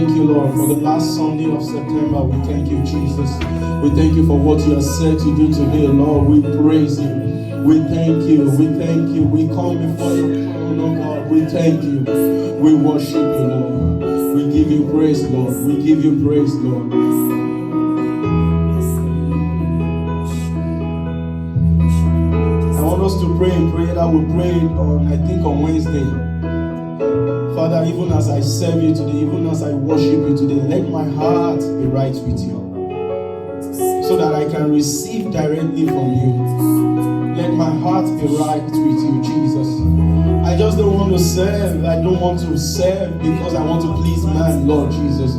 thank you, Lord, for the last Sunday of September. We thank you, Jesus. We thank you for what you are set to do today, Lord. We praise you. We thank you. We thank you. We come before your throne, oh God. We thank you. We worship you, Lord. We give you praise, Lord. We give you praise, Lord. I want us to pray a prayer that we prayed on, I think, on Wednesday. Father, even as I serve you today, even as I worship you today, let my heart be right with you, so that I can receive directly from you. Let my heart be right with you, Jesus. I just don't want to serve. I don't want to serve because I want to please man, Lord Jesus.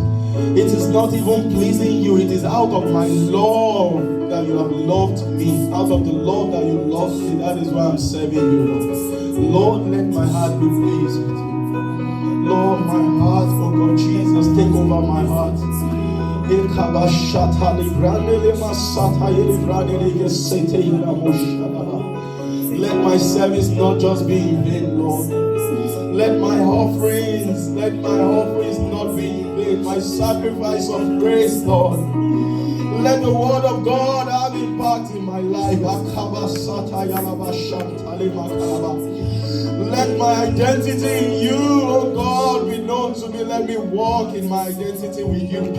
It is not even pleasing you. It is out of my love that you have loved me. Out of the love that you loved me, that is why I'm serving you, Lord. Lord, let my heart be pleased with you. Lord, my heart, oh God, Jesus, take over my heart. Let my service not just be in vain, Lord. Let my offerings not be in vain. My sacrifice of praise, Lord. Let the word of God have impact in my life. Let my identity in you, oh God, be known to me. Let me walk in my identity with you.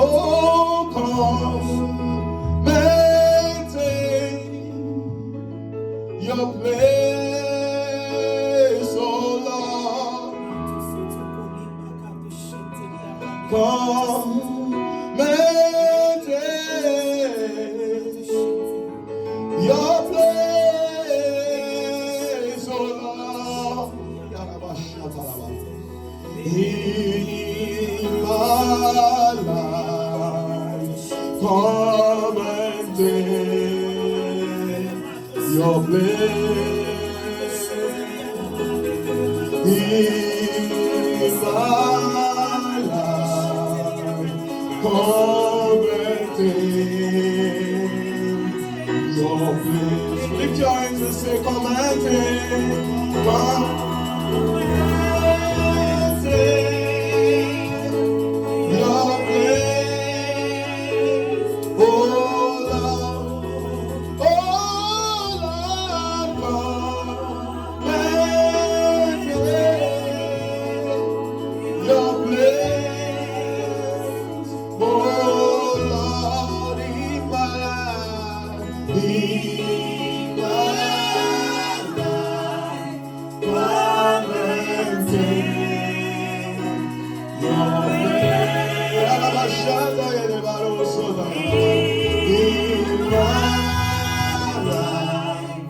Oh, come, maintain your place, oh Lord. Come, maintain your place, oh Lord. In my life, come and take your place. In my life, come and take your place. Lift your hands and say, come and take, come and take your place. Oh Lord, come and take your place. Oh Lord, in my life, in my life, come and take your place. In my life,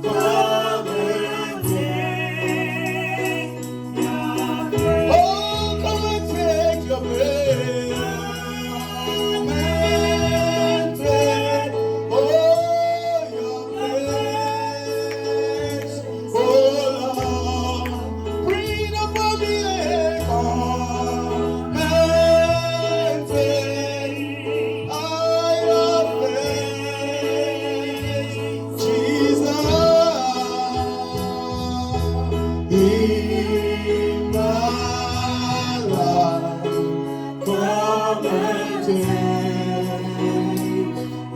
come and take your place. Oh, come and take your place. Come and take, oh, your place. Oh, Lord, breathe upon me and come and take your place. Jesus, in my life, come and take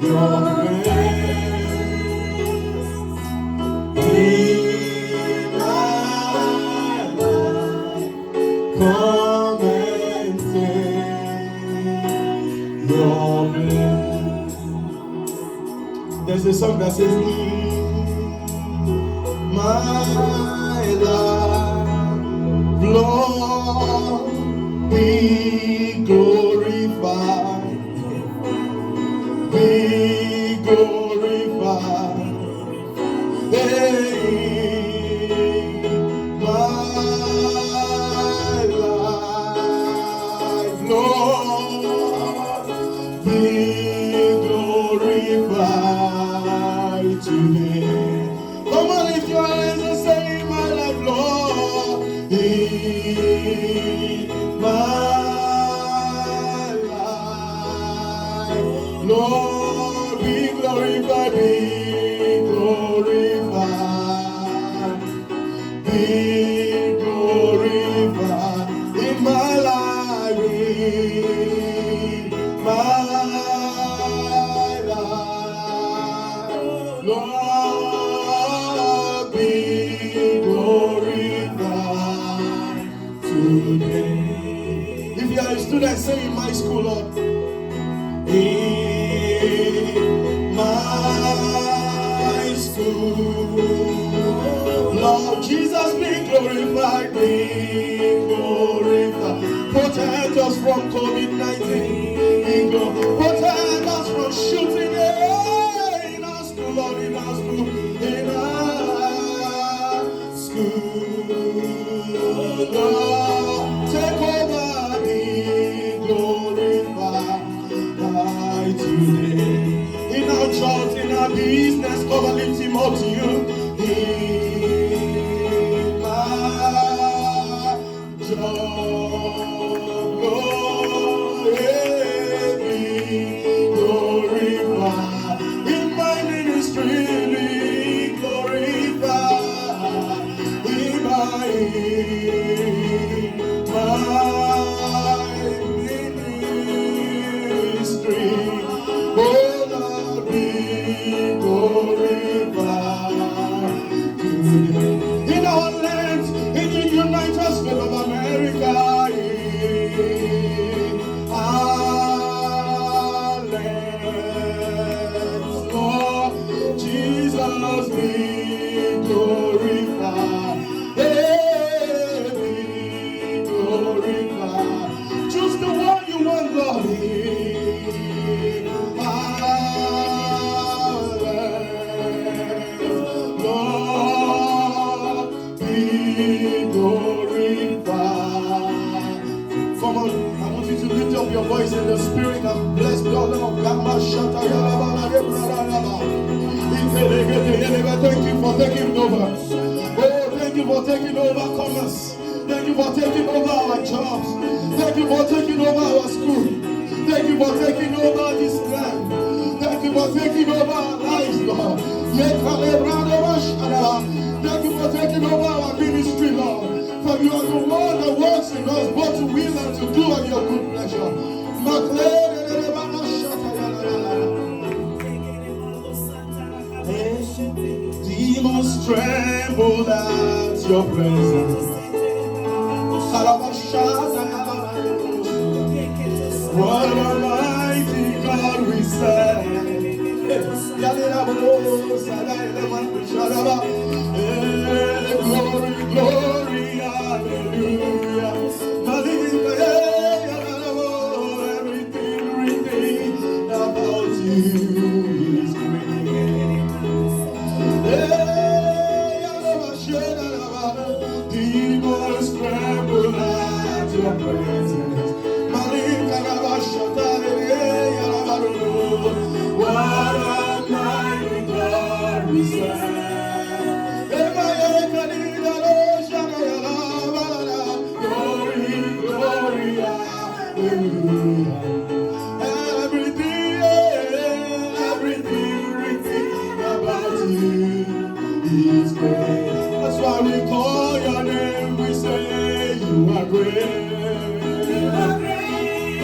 your place. In my life, come and take your place. There's a song that says, in my life, Lord, be glorified, be glorified. In my life, Lord, be glorified today. Come on, lift your hands and say, in my life, Lord, in my life, Lord, be glorified, be glorified. be glorified today. If you are a student, say in my school, Lord. In my school, Lord Jesus, be glorified, be glorified. Protect us from COVID-19. Protect us from shooting in our school, Lord, in our school, in our school. Lord, take over, be glorified today. In our church, in our business, cover, lift him up to you. In my job, be glorified. In my ministry, be glorified. In my ministry, oh Lord, be glorified today. In our lands, in the United States of America, our lands, Lord Jesus, be glorified. Hey, be glorified. Choose the one you want, Lord. Lord, be glorified. Come on, I want you to lift up your voice in the spirit and bless God. Thank you for taking over. Oh, thank you for taking over commerce. Thank you for taking over our jobs. Thank you for taking over our school. Thank you for taking over this land. Thank you for taking over our lives, Lord. Thank you for taking over our ministry, Lord. For you are the one that works in us both to will and to do of your good pleasure. Demons tremble at your presence. What a mighty God we serve. Glory, glory, hallelujah. Everything about you is great. Demons tremble at your presence. What a mighty God we serve. Glory, glory, hallelujah. Everything about you is great. That's why we call your name. We say you are great. You are great.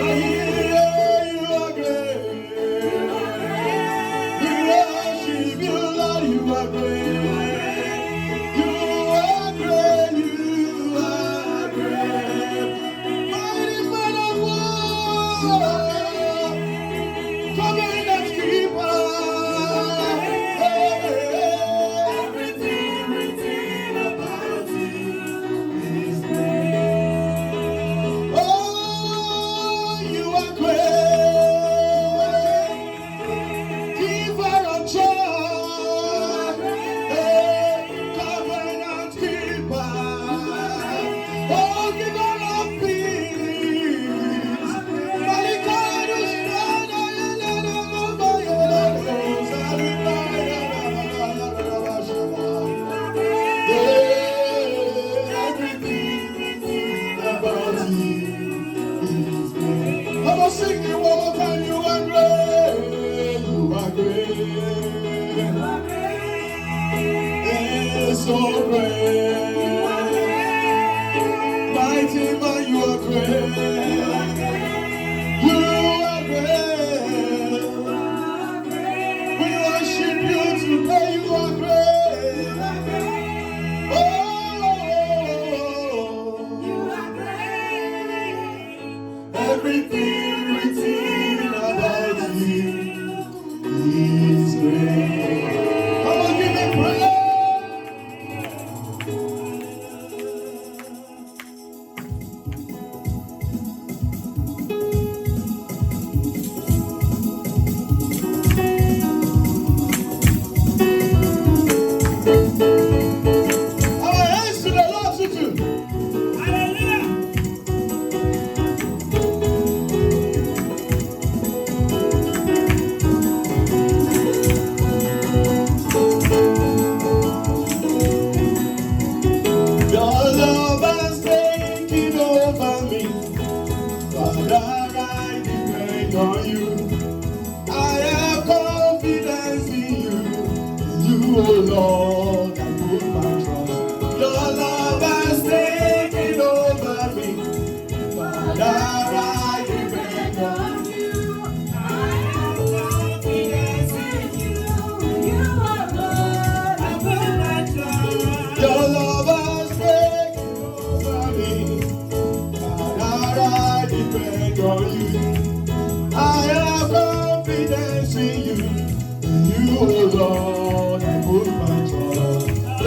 You are great. We worship you, Lord. You are great. You are great. You are great. Mighty man of war. Come in and keep us. Everything about you is great. Oh, you are great. Giver of joy. Covenant keeper. Oh, giver of peace. Everything about you is great. I'm gonna sing you one more time. You are great. You are great. It's so great. Mighty man, you are great. You are great. We worship you today. You are great.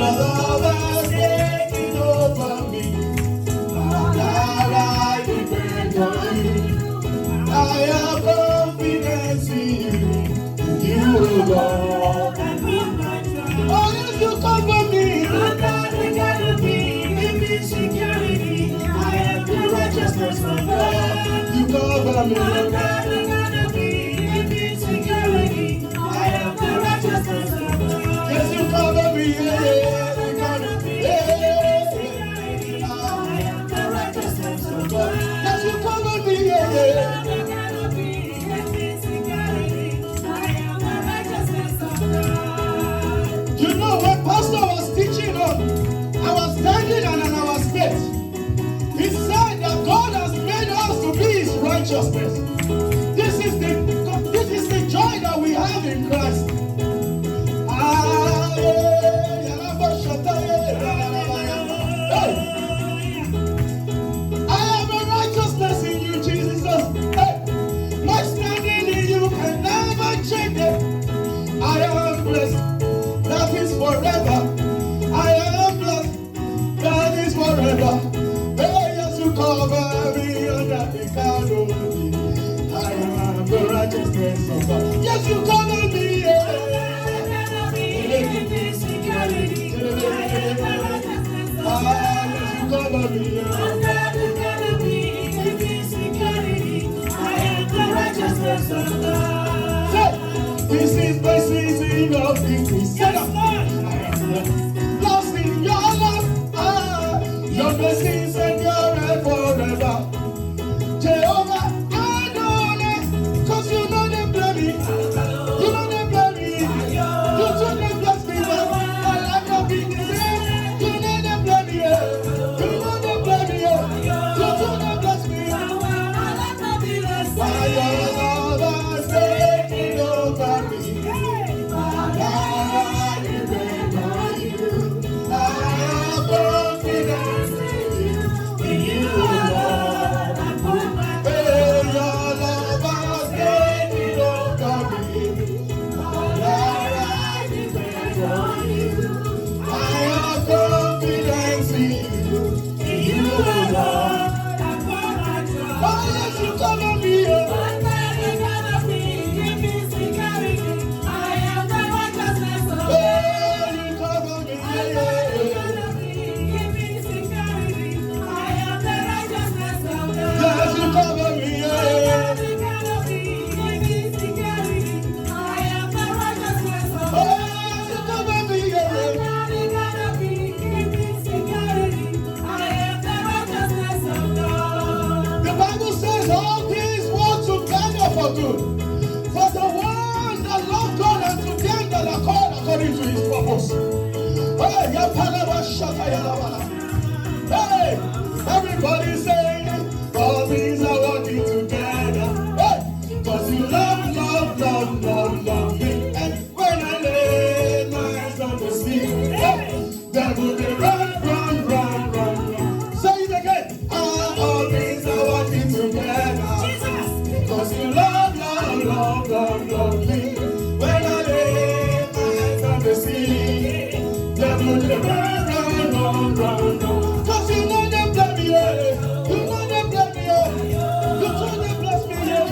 love has taken over me. Father, I depend on you. I have confidence in you. You, Lord. Oh, yes, you cover me. Security, I have the righteousness of God. You cover me. I'm not gonna be in insecurity. I have the righteousness of God. Yes, you cover me. I'm not gonna be in insecurity. I have the righteousness of God. Yes, you cover me. I'm not gonna be in insecurity. I have the righteousness of God. You know what Pastor was teaching on? I was standing on our faith. He said that God has made us to be His righteousness. This is the joy that we have in Christ. Hey. I have a righteousness in you, Jesus. Hey. My standing in you can never change it. I am blessed. That is forever. I am blessed. That is forever. Hey, yes, you cover me under the canopy. I am the righteousness of God. Yes, you cover me. Yeah. In security. I am the righteousness of God. Yes, you cover me. Under the canopy. In security. I am the righteousness of God. Say, this is my season of increase. Say that. Lost in your love. Your blessings endure forever. Jehovah, Adonai, cause you know them blame me. You know them blame me. You took them bless me. My life not be the same. You know them blame me. You know them blame me. You took them bless me. My life not be the same. Why your love has taken over me. Father, I depend on you. I have confidence in you, Lord. Hey, your love has taken over me. Father, I depend on you. I have confidence in you, Lord. Oh, yes, you cover me. Good. For the ones that love God and to them that are called according to His purpose. Hey, everybody saying all things are working together. Hey, cause you love me. And when I lay my eyes on the sea, hey, devil they run. Say it again. All things are working together. Cause you love me. When I lay my eyes on the sea, devil they run. Cause you know them blame me, yeah. You know them blame me, yeah. You told them bless me, yeah.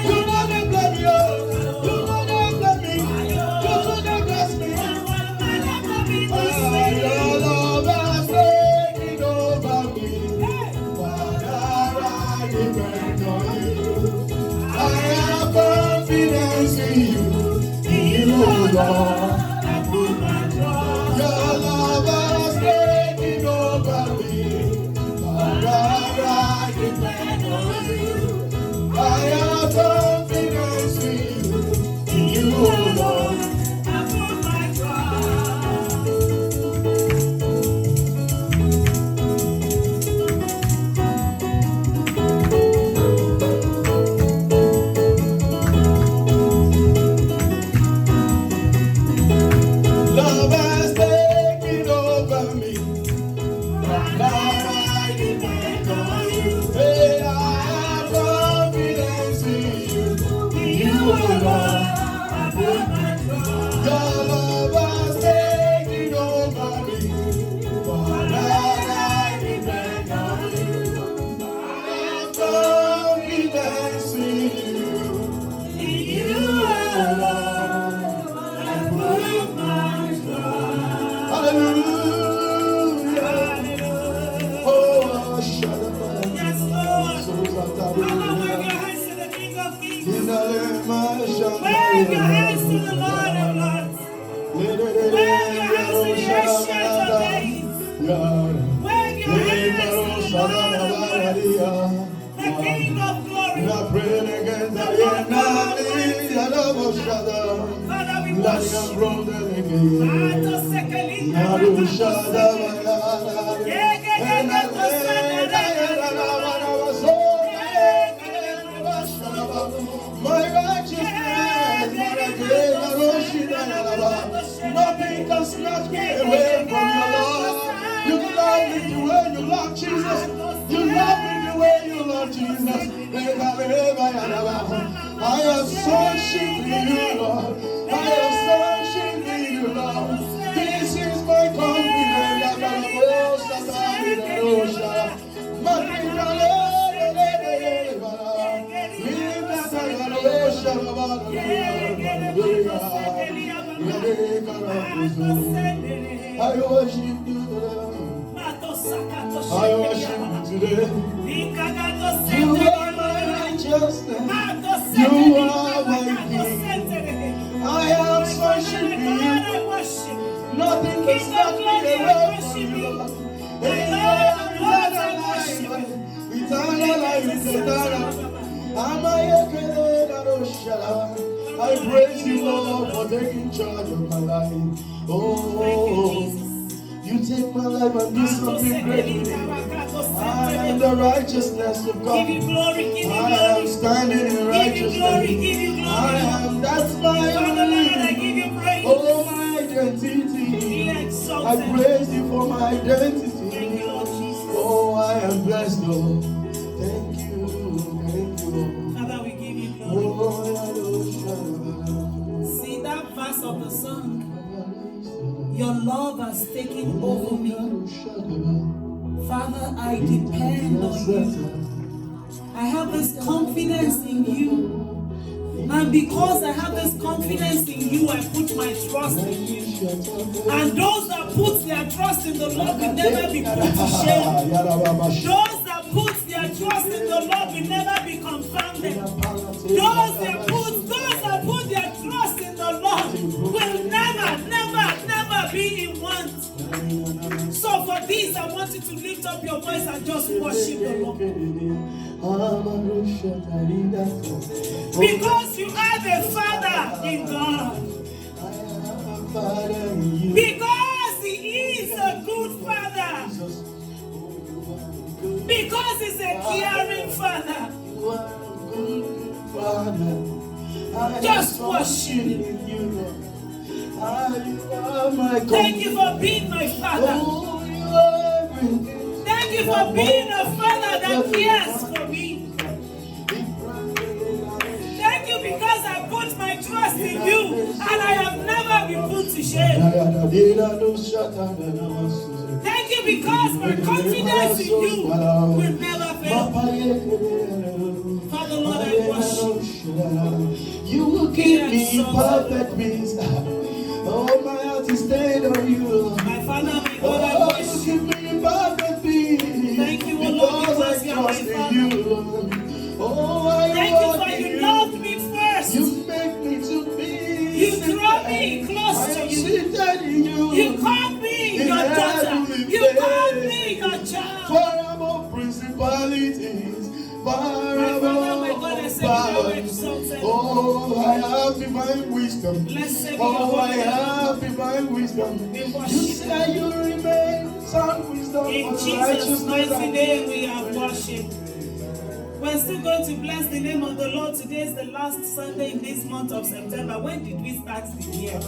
You know them blame me, yeah. You know them blame me. You told them bless me. Your love has taken over me. Father, I depend on you. I have confidence in you, Lord. Your love has Wave your hands to the Lord of Lords, the King of glory. The Lord God Almighty. Father, we worship you. My righteousness, nothing can snatch me away from your love. You love me the way you love Jesus. You love me the way you love Jesus. I am searching for you, Lord. I am searching for you, Lord. This is my confidence. I worship you today. I worship you today. You are my righteousness. You are my king. I am searching for you. Nothing can stop me away from you. Eternal life is eternal. I praise you, Lord, for taking charge of my life. Oh, you take my life and do something great. I am the righteousness of God. I am standing in righteousness. That's my identity. Oh, my identity. I praise you for my identity. Oh, I am blessed, Lord. Thank you, Lord. Father, we give you glory. See that verse of the song? Your love has taken over me. Father, I depend on you. I have this confidence in you. And because I have this confidence in you, I put my trust in you. And those that put their trust in the Lord will never be put to shame. Those that put their trust in the Lord will never be confounded. Those that put their trust in the Lord will never be in want. So for this, I want you to lift up your voice and just worship the Lord. Because you are the Father in God. Because He is a good Father. Because He's a caring Father. Just worship Him. Thank you for being my Father. Thank you for being a Father that cares for me. Thank you because I put my trust in you and I have never been put to shame. Thank you because my confidence in you will never fail. Father, Lord, I worship you. Will keep me in perfect peace. Oh, my heart is stayed on you. My Father, my God, I worship you. Keep me in perfect peace. Thank you, Lord, because you are my Father. Oh, thank you for you loved me first. You make me to be. You draw me close to you. You call me your daughter. You call me your child. Far above principalities. Far above powers. Oh, I have divine wisdom. Oh, I have divine wisdom. You say you remain some wisdom. In Jesus' mighty name we have worship. We're still going to bless the name of the Lord. Today is the last Sunday in this month of September. When did we start the year?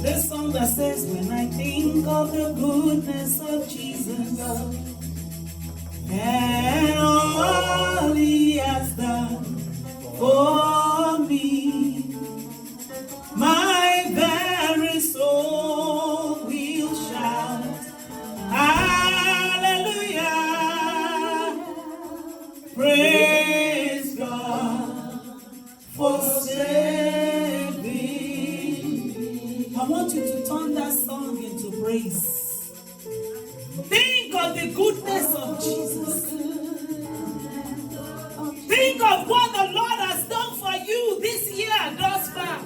This song that says, when I think of the goodness of Jesus and all He has done for me, my very soul will shout. Hallelujah. Praise God for saving. I want you to turn that song into praise. Think of the goodness of Jesus. Think of what the Lord has done for you this year thus far.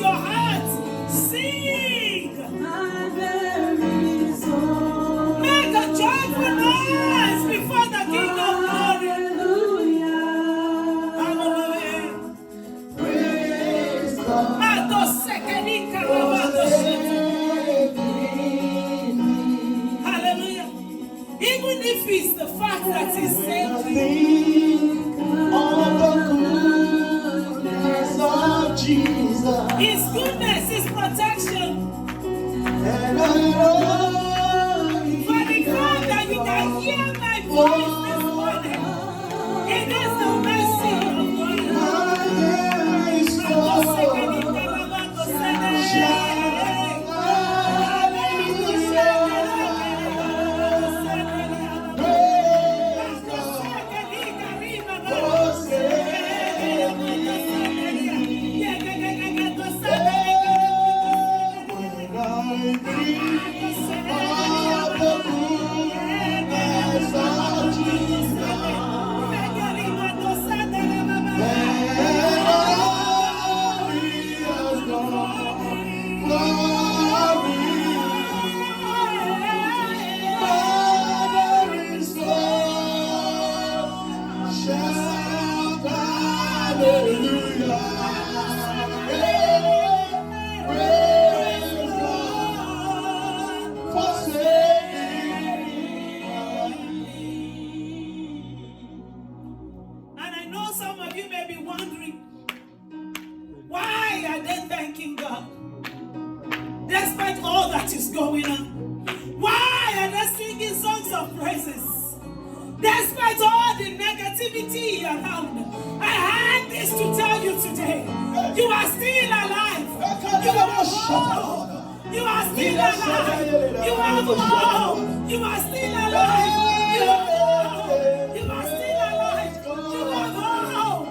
your heart, sing. Make a joyful noise before the King of Glory. Hallelujah. Praise God. Hallelujah. Even if it's the fact that He saved you, Think of the goodness of Jesus. His goodness, His protection, And I know for the fact that you can hear my voice this morning, it is the mercy of God. And I know some of you may be wondering, why are they thanking God? Despite all that is going on. Why are they singing songs of praises? Despite all the negativity around. I had this to tell you today. You are still alive. You are home. You are still alive. You are home. You are still alive. You are home. You are still alive. You are home.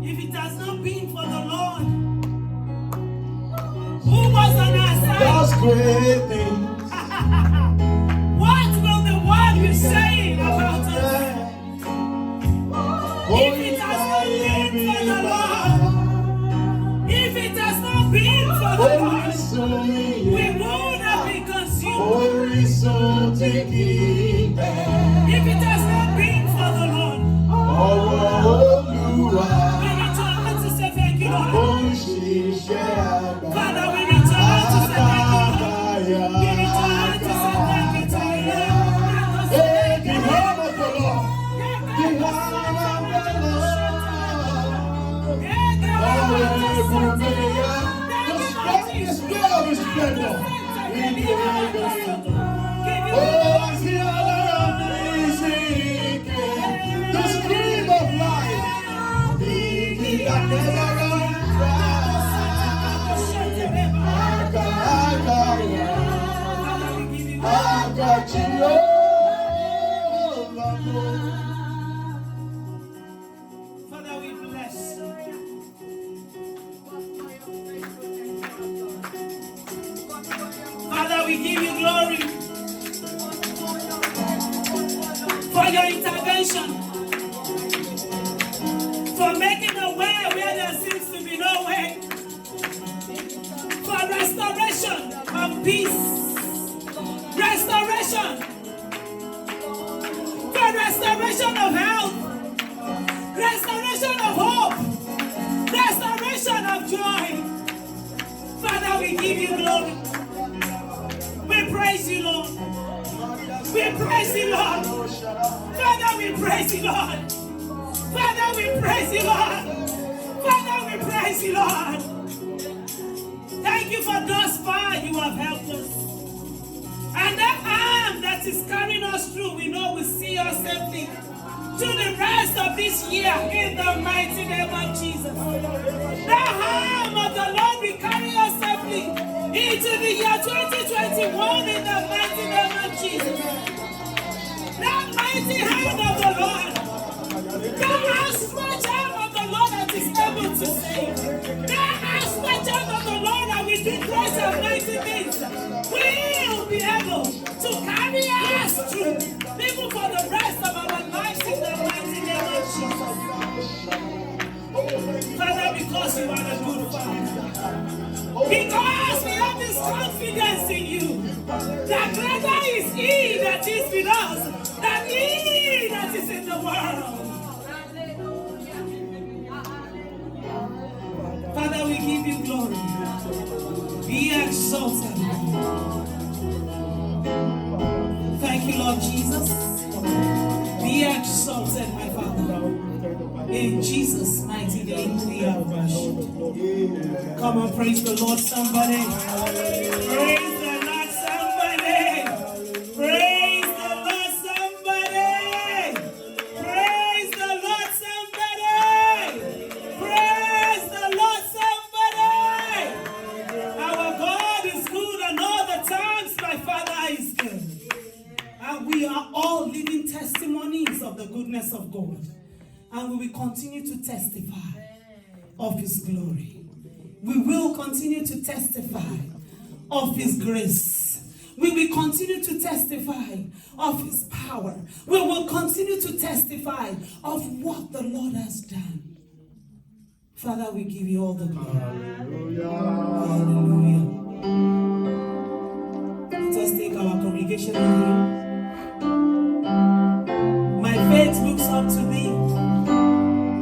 If it has not been for the Lord, who was on our side? That's great things. What will the world be saying about us? for your intervention, for making a way where there seems to be no way, for restoration of peace, restoration, for restoration of health, restoration of hope, restoration of joy. Father, we give you glory. We praise you, Lord. We praise you, Lord. Father, we praise you, Lord. Father, we praise you, Lord. Father, we praise you, Lord. Thank you for thus far you have helped us. And that arm that is carrying us through, we know will see us safely to the rest of this year in the mighty name of Jesus. The arm of the Lord will carry us safely into the year 2021 in the mighty name of Jesus. The mighty hand of the Lord, the outstretched arm of the Lord that is able to save, the outstretched arm of the Lord that will do great and mighty things, will be able to carry us through, even for the rest of our lives in the mighty name of Jesus. Father, because you are a good Father, because we have this confidence in you, that greater is He that is with us than He that is in the world. Father, we give you glory. Be exalted. Thank you, Lord Jesus. Be exalted, my Father. In Jesus' mighty name we are worshipped. Come on, praise the Lord, somebody. Praise the Lord, somebody. Praise the Lord, somebody. Praise the Lord, somebody. Praise the Lord, somebody. Our God is good and all the times my Father is good. And we are all living testimonies of the goodness of God. And we will continue to testify of His glory. We will continue to testify of His grace. We will continue to testify of His power. We will continue to testify of what the Lord has done. Father, we give you all the glory. Hallelujah. Hallelujah. Let us take our congregation hymn. My faith looks up to Thee,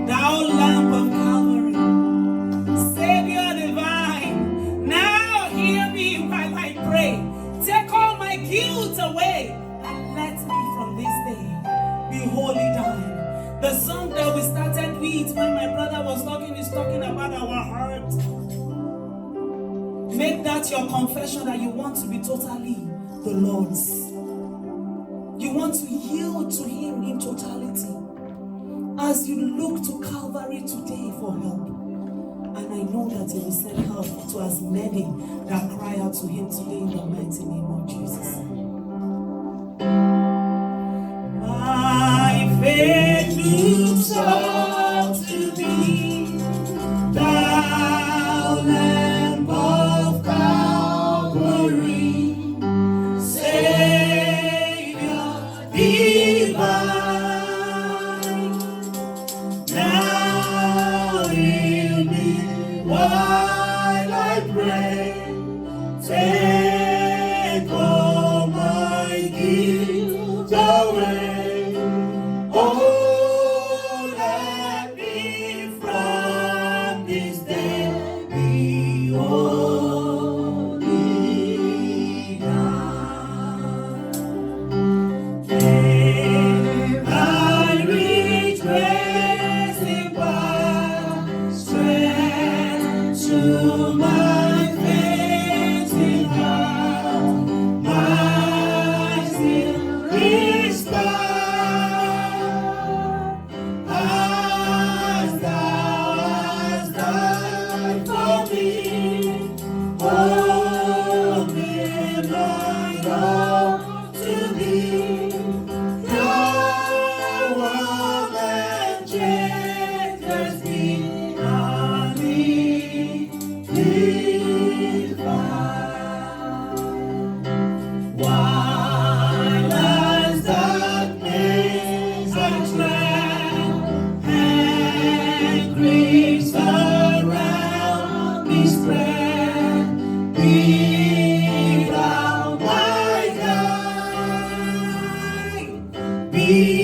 Thou Lamb of Calvary, Savior divine. Now hear me while I pray. Take all my guilt away and let me from this day be wholly thine. The song that we started with when my brother was talking is talking about our heart. Make that your confession that you want to be totally the Lord's. You want to yield to Him in totality. As you look to Calvary today for help, and I know that He will send help to as many that cry out to Him today in the mighty name of Jesus. My faith looks up to Thee, Thou Lamb of Calvary, Savior divine. While I pray, take all my guilt away. Oh,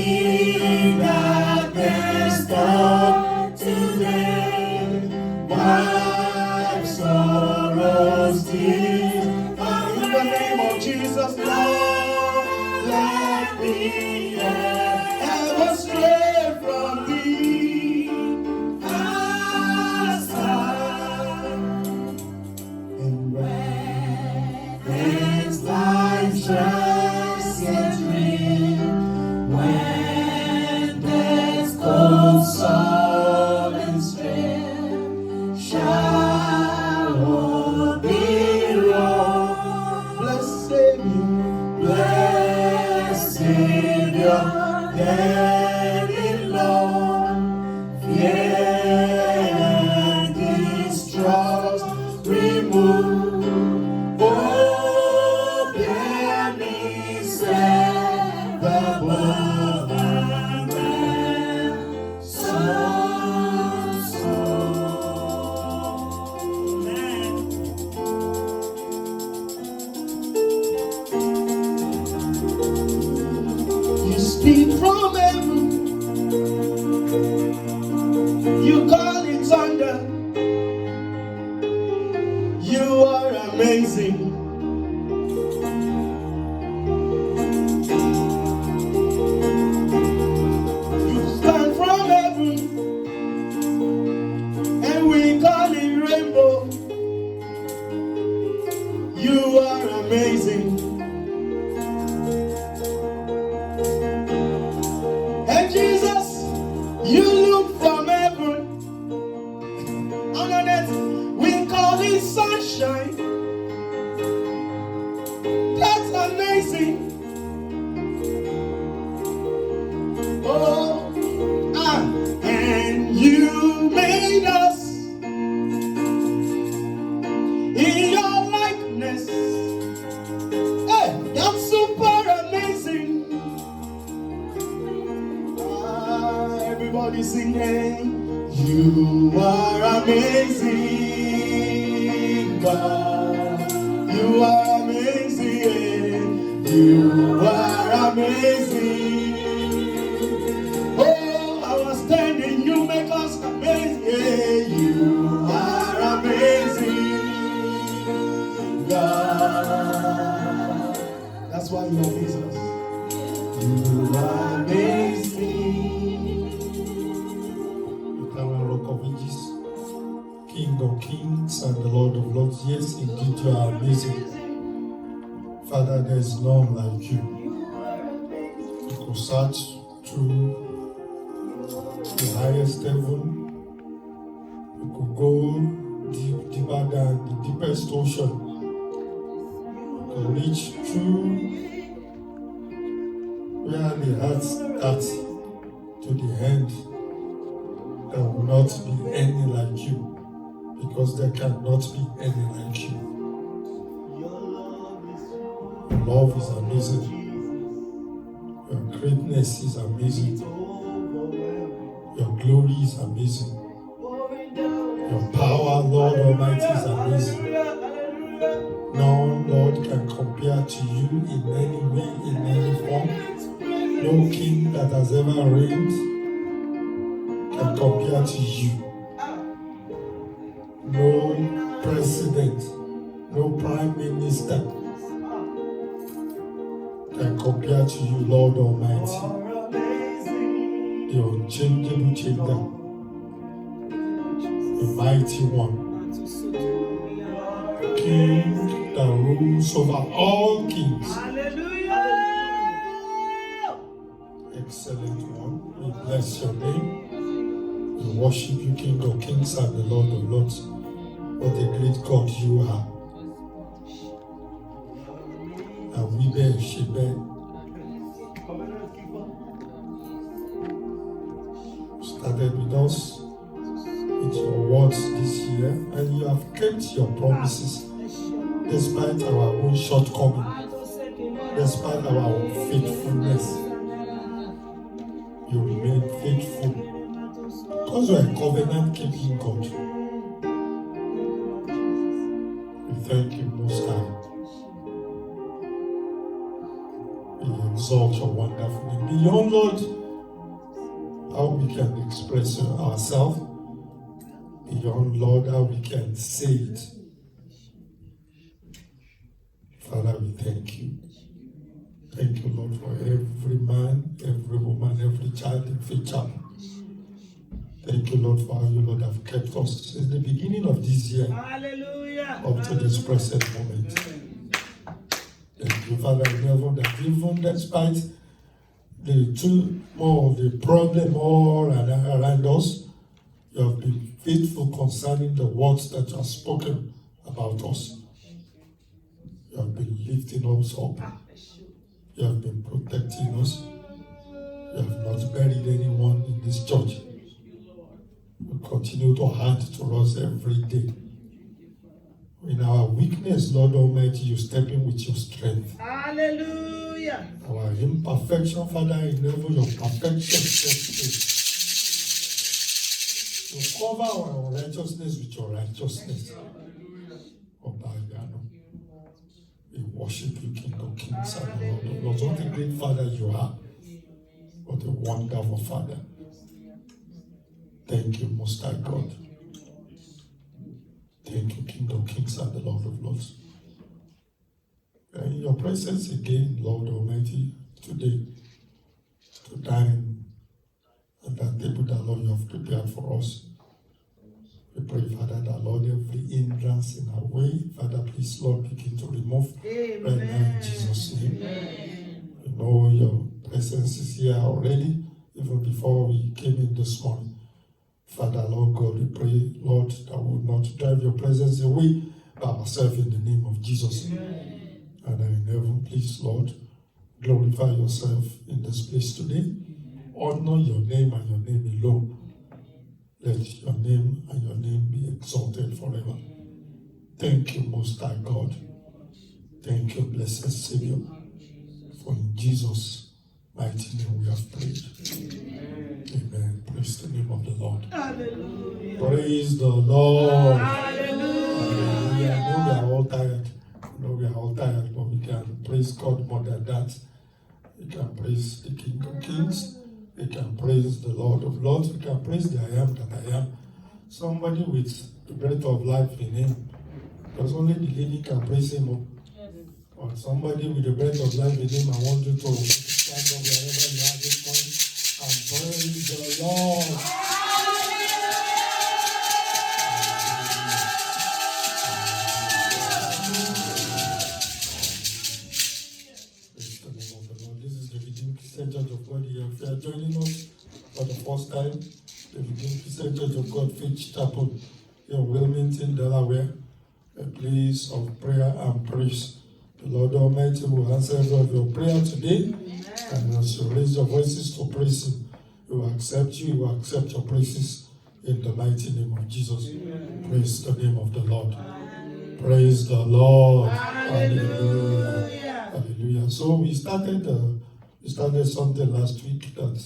in darkness dawn today, wipe sorrows tears. In the name of Jesus, Lord, let me ever stray from thee. Aside and when life transient dream, when death's cold sullen stream shall all be wrong. Blessed Savior, dead in love, fear and distrust remove. Oh, bear me safe above and you speak from heaven, you call it thunder. You are amazing. You stand from heaven, and we call it rainbow. You are amazing. And Jesus, you look from heaven, and on it we call it sunshine. That's amazing. Oh, and you made us in your likeness. Hey, that's super amazing. Everybody singing. You are amazing, God. You are amazing. You are amazing. Oh, our standing, you make us amazing. You are amazing, God. That's why you amaze us. You are amazing. Eternal Rock of Ages, King of Kings and the Lord of Lords, yes, indeed you are amazing. Father, there is none like you. You could search through the highest heaven. You could go deeper than the deepest ocean. You could reach through where the heart starts to the end. There will not be any like you, because there cannot be any like you. Your love is amazing. Your greatness is amazing. Your glory is amazing. Your power, Lord Almighty, is amazing. None, Lord, can compare to you in any way, in any form. No king that has ever reigned can compare to you. No president, no prime minister can compare to you, Lord Almighty, the unchangeable changer, the mighty one, King that rules over all kings. Excellent one, we bless your name. We worship you, King of Kings and the Lord of Lords. What a great God you are. And we bear, she bear. Started with us with your words this year, and you have kept your promises despite our own shortcoming, despite our unfaithfulness. You remain faithful because you are a covenant keeping God. We thank you, Most High. We exalt your wonderful name. Beyond, Lord, how we can express ourselves. Beyond, Lord, how we can say it. Father, we thank you. Thank you, Lord, for every man, every woman, every child in Faith Chapel. Thank you, Lord, for how you, Lord, have kept us since the beginning of this year. Hallelujah. Up to this present moment. Thank you, Father, that even despite the two more of the problem all around us, you have been faithful concerning the words that are spoken about us. You have been lifting us up. You have been protecting us. You have not buried anyone in this church. You continue to add to us every day. In our weakness, Lord Almighty, you step in with your strength. Hallelujah. Our imperfection, Father, enable your perfection steps in. You cover our unrighteousness with your righteousness. Obayano. We worship you, King of Kings and Lord of Lords. What a great Father you are. What a wonderful Father. Thank you, Most High God. Thank you, King of Kings and the Lord of Lords. We are in your presence again, Lord Almighty, today, to dine at that table that, Lord, you have prepared for us. We pray, Father, that, Lord, every hindrance in our way, Father, please, Lord, begin to remove. Amen. Right now in Jesus' name. Amen. We know your presence is here already, even before we came in this morning. Father, Lord God, we pray, Lord, that we will not drive your presence away by ourselves in the name of Jesus. Amen. And in heaven, please, Lord, glorify yourself in this place today. Honor your name and your name alone. Let your name and your name be exalted forever. Thank you, Most High God. Thank you, blessed Savior. For in Jesus' mighty name we have prayed. Amen. Praise the name of the Lord. Hallelujah. Praise the Lord. Hallelujah. I know we are all tired. But we can praise God more than that. We can praise the King of Kings. We can praise the Lord of Lords. We can praise the I am that I am. Somebody with the breath of life in him. Because only the living can praise him. Or somebody with the breath of life in him, I want you to stand up wherever you are this morning and praise the Lord. Praise the name of the Lord. This is the Redeemed Christian Church of God here. If you are joining us for the first time, the Redeemed Christian Church of God Faith Chapel in Wilmington, Delaware, a place of prayer and praise. The Lord Almighty will answer every of your prayer today. Amen. And as you raise your voices to praise Him, He will accept you, He will accept your praises in the mighty name of Jesus. Amen. Praise the name of the Lord. Amen. Praise the Lord. Hallelujah. Hallelujah. So we started something last week that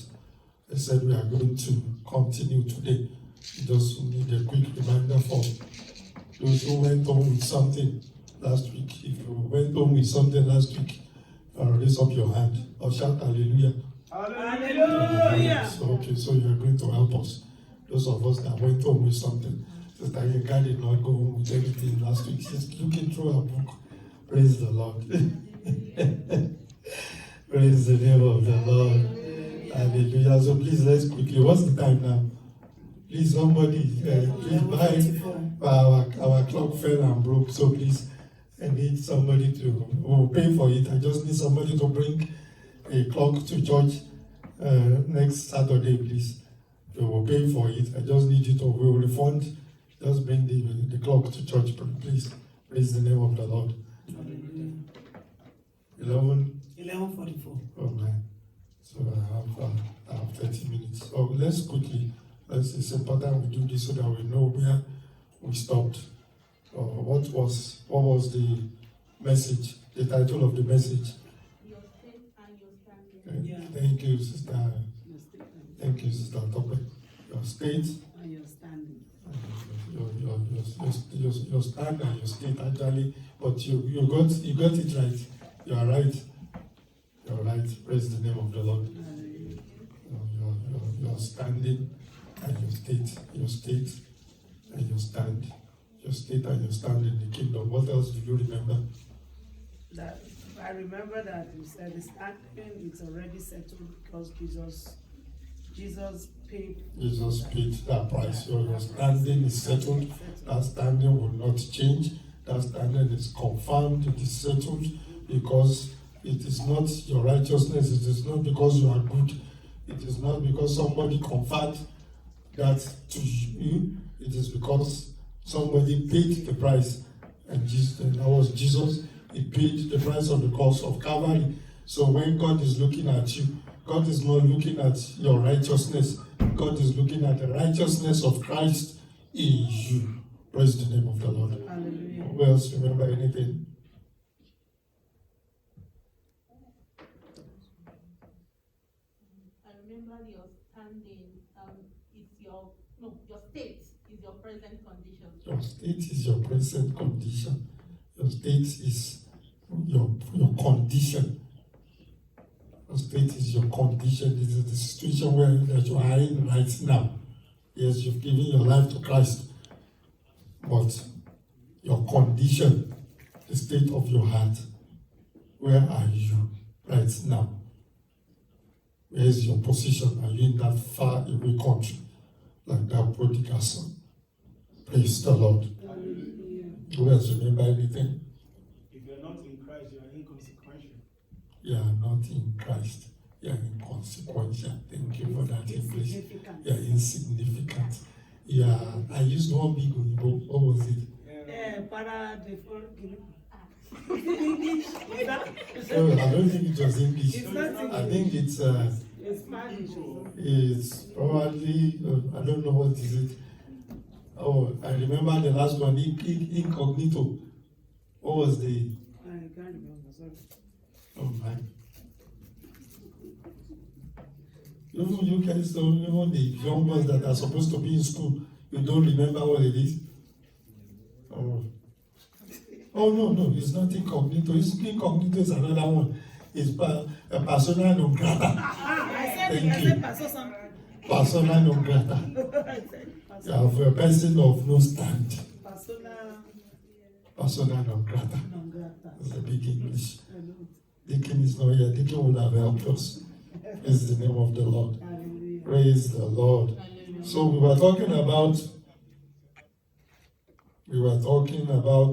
I said we are going to continue today. We just need a quick reminder for those who went on with something last week. If you went home with something last week, raise up your hand or shout hallelujah. Hallelujah. So you are going to help us. Those of us that went home with something. Sister Yinka did not go home with everything last week. She's looking through her book. Praise the Lord. Praise the name of the Lord. Hallelujah. So please, let's quickly. What's the time now? Please, somebody, please buy. Our clock fell and broke. So please, I need somebody to we'll pay for it. I just need somebody to bring a clock to church next Saturday, please. We will pay for it. I just need you to we will refund. Just bring the clock to church, please. Praise the name of the Lord. 11:44. Oh man. So I have 30 minutes. So let's quickly. It's important we do this so that we know where we stopped. What was the message? The title of the message. Your faith and your standing. Yeah. Thank you, Sister. Thank you, Sister Tope. Your state. And your standing. Your stand and your state actually, but you got it right. You are right. You're right. Praise the name of the Lord. You're standing and you state, and you stand. You state and you stand in the kingdom. What else do you remember? That I remember that you said the standing is already settled because Jesus paid. Jesus paid that price. Your standing is settled. That standing will not change. That standing is confirmed. It is settled because it is not your righteousness. It is not because you are good. It is not because somebody conferred that to you. It is because somebody paid the price. And that was Jesus. He paid the price on the cross of Calvary. So when God is looking at you, God is not looking at your righteousness. God is looking at the righteousness of Christ in you. Praise the name of the Lord. Hallelujah. Who else remember anything? I remember your standing, your state is your present condition. Your state is your present condition. Your state is your condition. Your state is your condition. This is the situation that you are in right now. Yes, you've given your life to Christ. But your condition, the state of your heart, where are you right now? Where is your position? Are you in that far away country, like that prodigal son? Praise the Lord. Who else remember anything? If you're not in Christ, you are inconsequential. You are not in Christ. You are inconsequential. Thank you for that English. You are insignificant. Yeah, I used one big Oyibo. What was it? Para the Oh, I don't think it was English. It's not English. I think it's Spanish. it's probably I don't know what is it. Oh, I remember the last one, incognito. What was the? I can't remember. Sorry. Oh my! Even you guys don't, even the young ones that are supposed to be in school, you don't remember what it is. Oh no, it's not incognito. Incognito is another one. It's persona non grata. Thank you. Persona non grata. You have a person of no stand. Persona non grata. That's a big English. Deacon is not here. Deacon will have helped us. Praise the name of the Lord. Praise the Lord. So we were talking about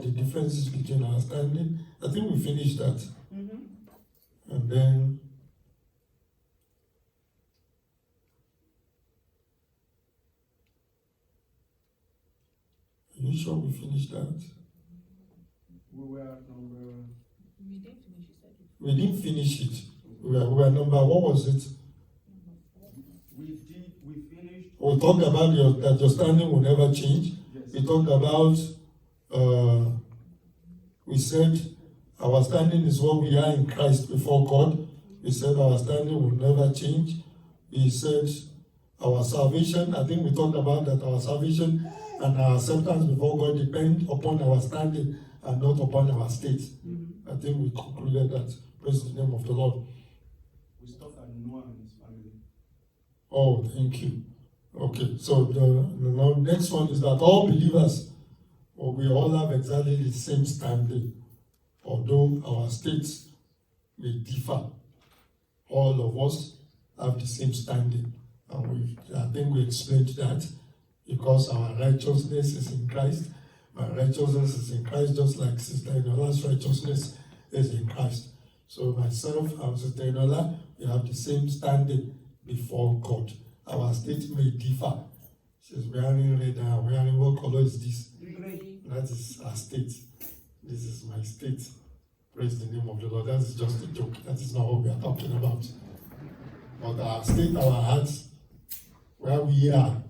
the differences between our standing. I think we finished that. And then are you sure we finished that? We were at number. We didn't finish it. We were number, what was it? We finished. We talked about that your standing will never change. Yes. We talked about, we said our standing is what we are in Christ before God. We said our standing will never change. We said our salvation, I think we talked about that our salvation and our acceptance before God depend upon our standing and not upon our state. I think we concluded that. Praise the name of the Lord. We stopped at Noah and his family. Oh, thank you. Okay, so the next one is that all believers, we all have exactly the same standing, although our states may differ. All of us have the same standing, and I think we explained that because our righteousness is in Christ. My righteousness is in Christ, just like Sister Enola's righteousness is in Christ. So myself and Sister Enola, we have the same standing before God. Our state may differ. She's wearing red and wearing, what color is this? That is our state. This is my state. Praise the name of the Lord. That is just a joke. That is not what we are talking about. But our state, our hearts, where we are,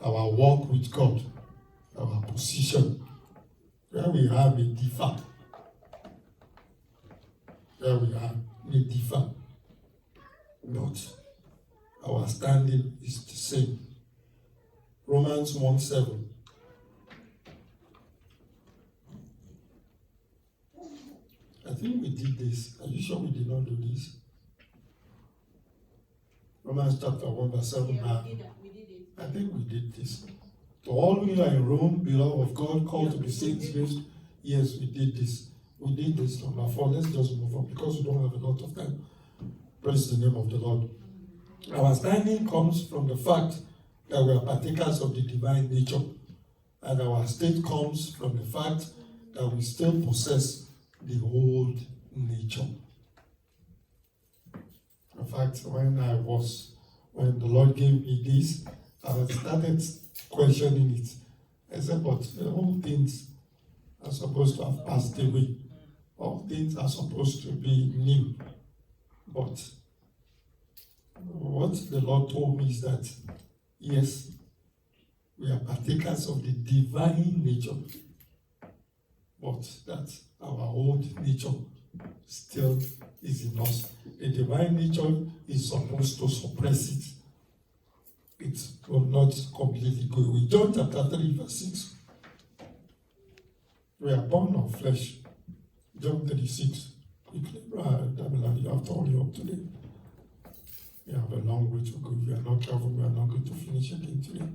our walk with God, our position, where we are may differ. Where we are may differ. But our standing is the same. Romans 1:7. I think we did this. Are you sure we did not do this? Romans chapter 1 verse 7. Yeah, we did that. We did it. I think we did this. To all who are in Rome, beloved of God, called to be saints, yes, we did this. We did this. Number 4. Let's just move on because we don't have a lot of time. Praise the name of the Lord. Our standing comes from the fact that we are partakers of the divine nature, and our state comes from the fact that we still possess the old nature. In fact, when the Lord gave me this, I started questioning it. I said, but all things are supposed to have passed away. All things are supposed to be new. But what the Lord told me is that, yes, we are partakers of the divine nature, but that our old nature still is in us. The divine nature is supposed to suppress it. It will not completely go away. John chapter 3 verse 6. We are born of flesh. John 36. Quickly, Damila, you have to hurry up today. We have a long way to go. If we are not careful, we are not going to finish again today.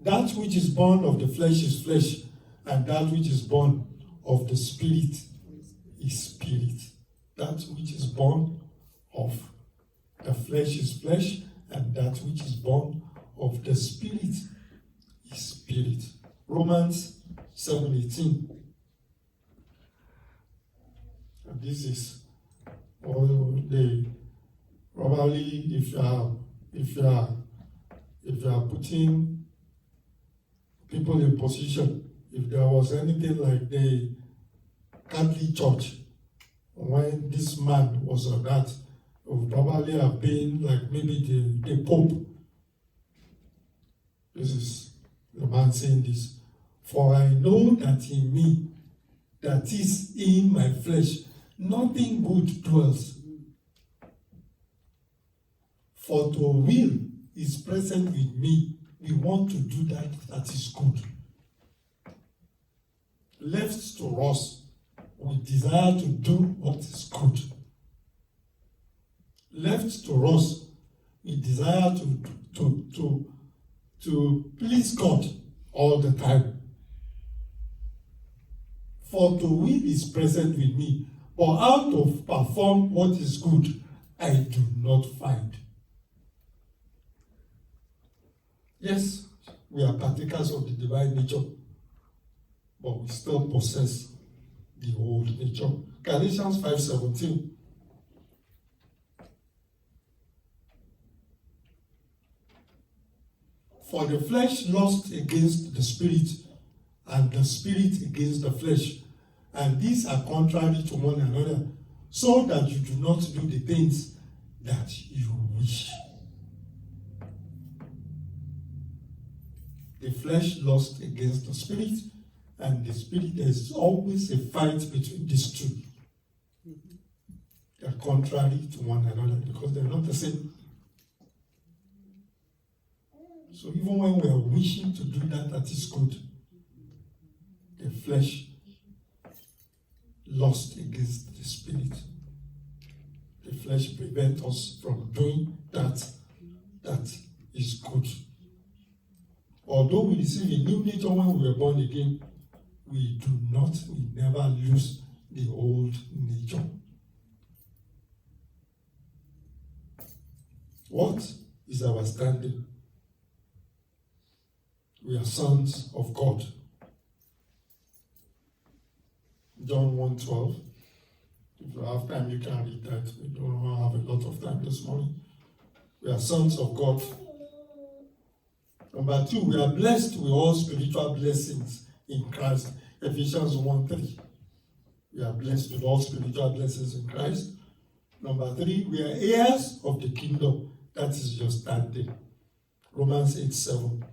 That which is born of the flesh is flesh, and that which is born of the spirit is spirit. That which is born of the flesh is flesh, and that which is born of the spirit is spirit. Romans 7:18. And this is all the probably if you are putting people in position, if there was anything like the Catholic Church when this man was on that, it would probably have been like maybe the Pope. This is the man saying this. For I know that in me, that is in my flesh, nothing good dwells. For the will is present with me. We want to do that is good. Left to us, we desire to do what is good. Left to us, we desire to please God all the time. For the will is present with me, but how to perform what is good, I do not find. Yes, we are partakers of the divine nature, but we still possess the old nature. Galatians 5:17. For the flesh lusts against the spirit, and the spirit against the flesh, and these are contrary to one another, so that you do not do the things that you wish. The flesh lusts against the spirit, and the spirit, there is always a fight between these two. They are contrary to one another because they are not the same. So even when we are wishing to do that is good, the flesh lusts against the spirit. The flesh prevents us from doing that is good. Although we receive a new nature when we were born again, we never lose the old nature. What is our standing? We are sons of God. John 1:12. If you have time, you can read that. We don't have a lot of time this morning. We are sons of God. Number 2, we are blessed with all spiritual blessings in Christ. Ephesians 1:3. We are blessed with all spiritual blessings in Christ. Number 3, we are heirs of the kingdom. That is your standing. Romans 8:7.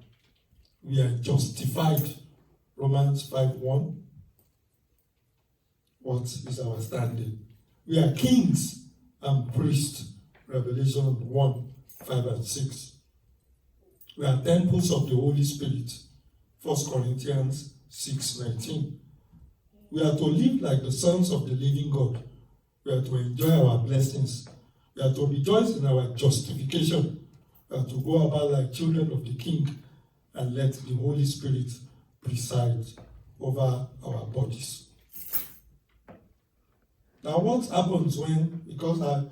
We are justified. Romans 5:1. What is our standing? We are kings and priests. Revelation 1:5-6. We are temples of the Holy Spirit. 1 Corinthians 6:19. We are to live like the sons of the living God. We are to enjoy our blessings. We are to rejoice in our justification. We are to go about like children of the King and let the Holy Spirit preside over our bodies. Now, what happens when, because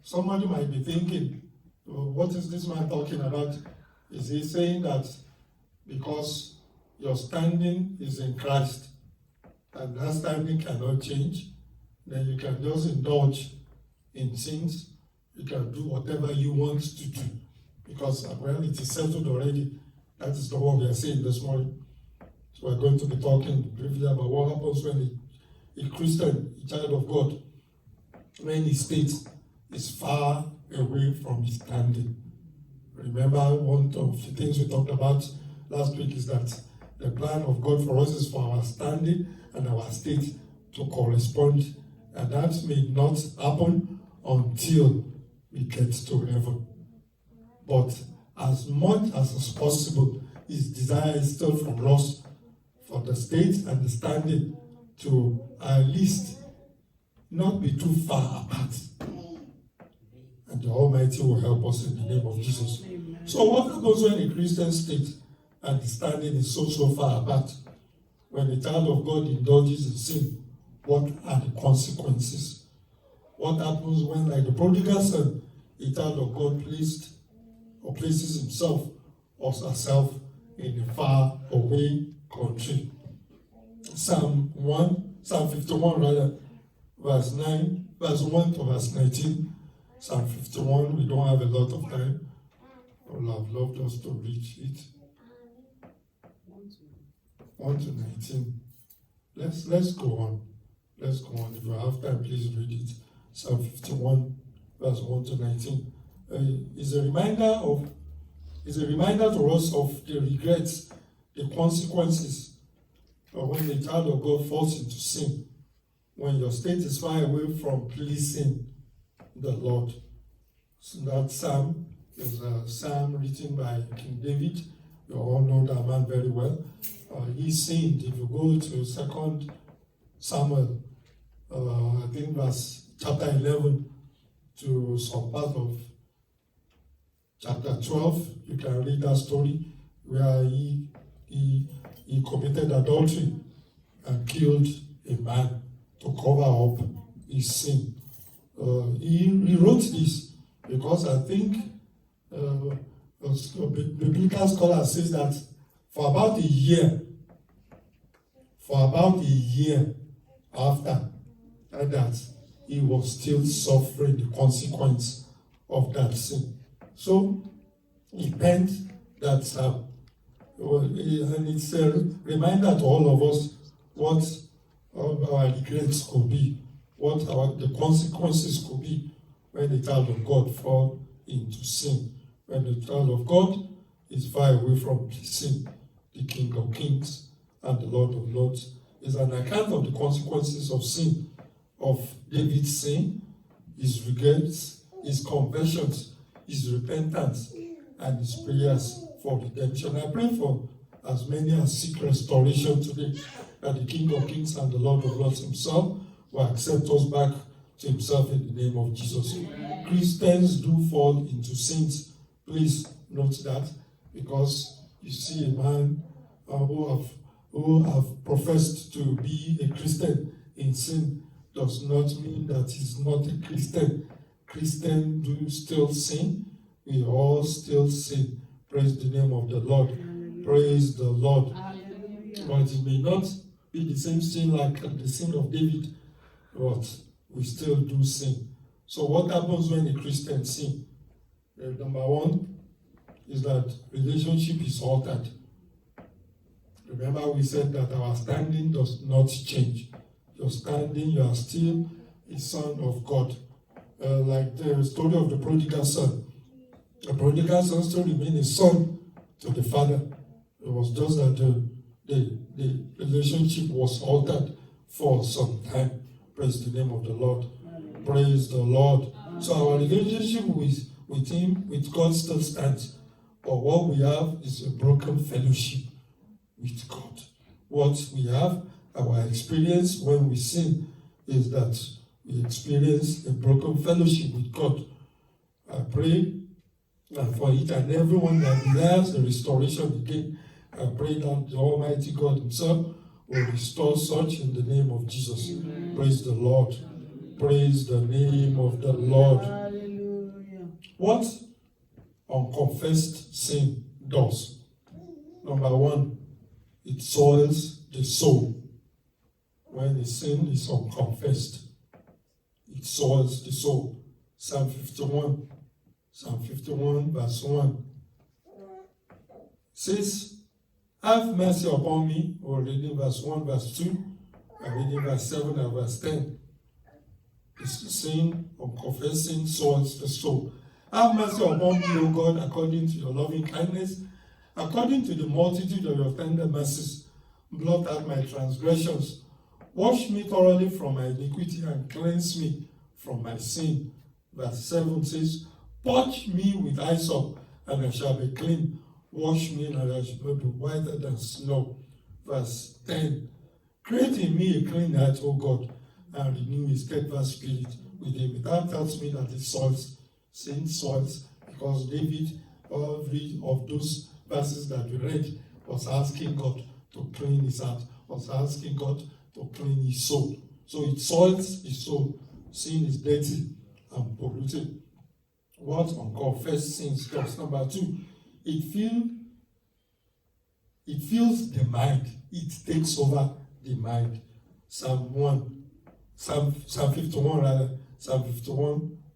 somebody might be thinking, what is this man talking about? Is he saying that because your standing is in Christ and that standing cannot change, then you can just indulge in sins, you can do whatever you want to do, because well, it is settled already. That is not what we are saying this morning. So we're going to be talking briefly about what happens when a Christian, a child of God, when his state is far away from his standing. Remember, one of the things we talked about last week is that the plan of God for us is for our standing and our state to correspond, and that may not happen until we get to heaven. But as much as is possible, his desire is still from us for the state and the standing to at least not be too far apart. And the Almighty will help us in the name of Jesus. So what happens when a Christian state and the standing is so far apart? When a child of God indulges in sin, what are the consequences? What happens when, like the prodigal son, a child of God places himself or herself in a far away country? Psalm 51 verse 1 to verse 19. Psalm 51, we don't have a lot of time. I would have loved us to reach it. 1 to 19. Let's go on. Let's go on. If you have time, please read it. Psalm 51, verse 1 to 19. Is a reminder to us of the regrets, the consequences of when a child of God falls into sin. When your state is far away from pleasing the Lord. So that psalm is a psalm written by King David. You all know that man very well. He sinned. If you go to 2 Samuel, I think chapter 11 to some part of chapter 12, you can read that story where he committed adultery and killed a man to cover up his sin. He wrote this because I think a biblical scholar says that for about a year after that, he was still suffering the consequence of that sin. So he penned that psalm. And it's a reminder to all of us what our regrets could be, what the consequences could be when the child of God fall into sin. When the child of God is far away from sin, the King of Kings and the Lord of Lords. Is an account of the consequences of sin, of David's sin, his regrets, his conversions, his repentance, and his prayers for redemption. I pray for as many as seek restoration today, that the King of Kings and the Lord of Lords himself will accept us back to himself in the name of Jesus. Christians do fall into sins. Please note that, because you see a man who have professed to be a Christian in sin does not mean that he's not a Christian. Christians do still sin. We all still sin. Praise the name of the Lord. Praise the Lord. But it may not be the same sin like the sin of David, but we still do sin. So what happens when a Christian sin? Number one is that relationship is altered. Remember, we said that our standing does not change. Your standing, you are still a son of God. Like the story of the prodigal son. The prodigal son still remained a son to the father. It was just that the relationship was altered for some time. Praise the name of the Lord. Praise the Lord. So our relationship with him, with God, still stands. But what we have is a broken fellowship with God. What we have Our experience when we sin is that we experience a broken fellowship with God. I pray for it and everyone that desires the restoration again. I pray that the Almighty God Himself will restore such in the name of Jesus. Amen. Praise the Lord. Praise the name of the Lord. Hallelujah. What unconfessed sin does? Number one, it soils the soul. When a sin is unconfessed, it soils the soul. Psalm 51 verse 1 says, have mercy upon me. We're reading verse 1, verse 2, and reading verse 7 and verse 10. It's the sin, unconfessed sin soils the soul. Have mercy upon me, O God, according to your loving kindness, according to the multitude of your tender mercies. Blot out my transgressions. Wash me thoroughly from my iniquity and cleanse me from my sin. Verse 7 says, purge me with hyssop, and I shall be clean. Wash me, and I shall be whiter than snow. Verse 10, create in me a clean heart, O God, and renew a steadfast spirit within me. That tells me that it soils, sin soils, because David, every of those verses that we read, was asking God to clean his heart, was asking God to clean his soul. So it soils his soul. Sin is dirty and polluted. What unconfessed sins does? Number two, it fills the mind. It takes over the mind. Psalm 51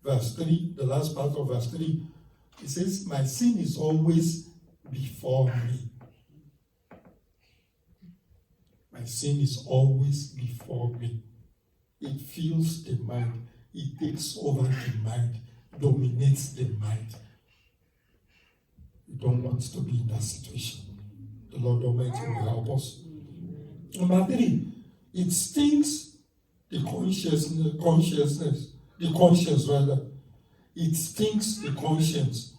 verse 3, the last part of verse 3, it says, my sin is always before me. My sin is always before me. It fills the mind. It takes over the mind, dominates the mind. We don't want to be in that situation. The Lord Almighty will help us. Number three, it stings the conscience. It stings the conscience.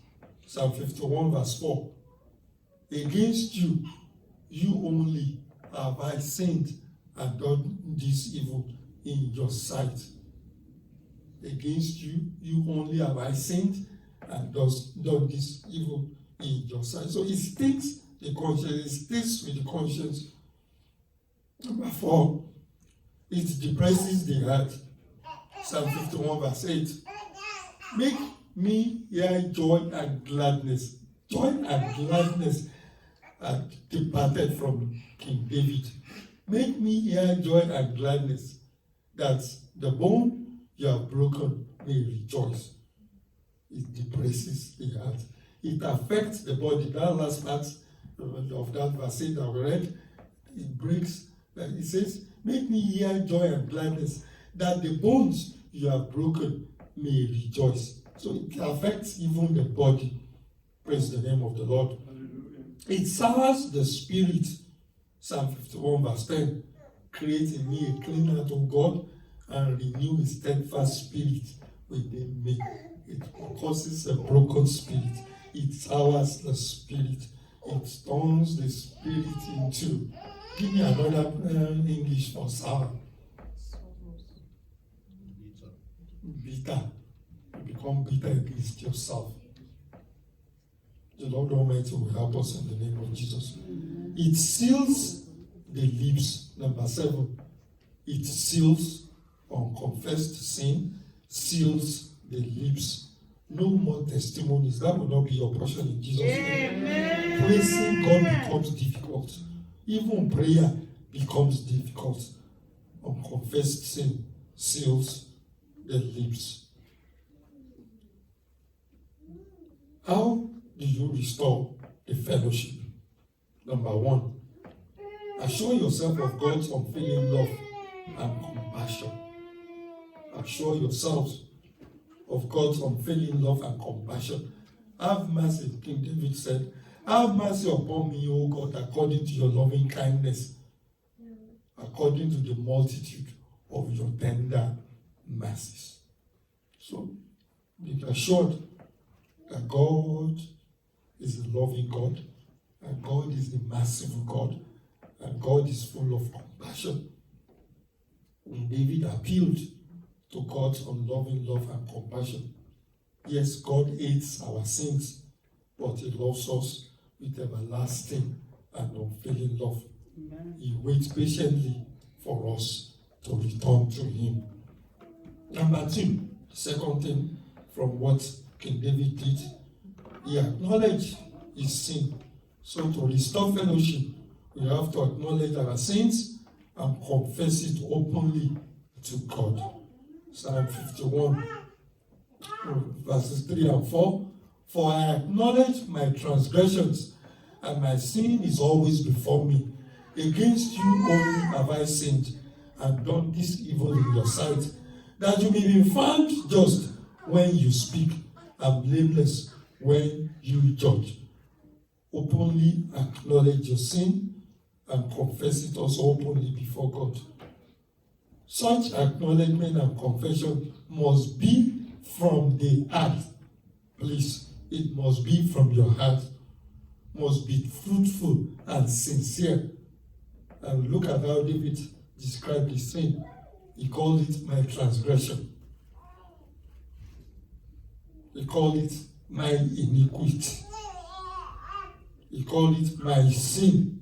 Psalm 51 verse 4. Against you, you only have I sinned and done this evil in your sight. Against you, you only have I sinned and done this evil in your sight. So it stings the conscience, it sticks with the conscience. Number 4, it depresses the heart. Psalm 51 verse 8. Make me hear joy and gladness. Joy and gladness had departed from King David. Make me hear joy and gladness, that the bone you have broken may rejoice. It depresses the heart. It affects the body. That last part of that verse that we read, it breaks. It says, make me hear joy and gladness, that the bones you have broken may rejoice. So it affects even the body. Praise the name of the Lord. It sours the spirit. Psalm 51 verse 10. Create in me a clean heart, O God, and renew a steadfast spirit within me. It causes a broken spirit. It sours the spirit. It turns the spirit into. Give me another English for sour. Bitter. You become bitter against yourself. The Lord Almighty will help us in the name of Jesus. It seals the lips. Number 7. It seals unconfessed sin, seals the lips. No more testimonies. That will not be your portion in Jesus' name. Praising God becomes difficult. Even prayer becomes difficult. Unconfessed sin seals the lips. How do you restore the fellowship? Number 1, assure yourself of God's unfailing love and compassion. Assure yourselves of God's unfailing love and compassion. Have mercy, King David said, have mercy upon me, O God, according to your loving kindness, according to the multitude of your tender mercies. So, be assured that God is a loving God, and God is the merciful God, And God is full of compassion. And David appealed to God's unloving love and compassion. Yes, God hates our sins, but He loves us with everlasting and unfailing love. He waits patiently for us to return to Him. Number two, the second thing from what King David did, he acknowledged his sin. So to restore fellowship, we have to acknowledge our sins and confess it openly to God. Psalm 51, verses 3 and 4. For I acknowledge my transgressions, and my sin is always before me. Against you only have I sinned, and done this evil in your sight, that you may be found just when you speak, and blameless when you judge. Openly acknowledge your sin, and confess it also openly before God. Such acknowledgement and confession must be from the heart. Please, it must be from your heart. Must be fruitful and sincere. And look at how David described his sin. He called it my transgression. He called it my iniquity. He called it my sin.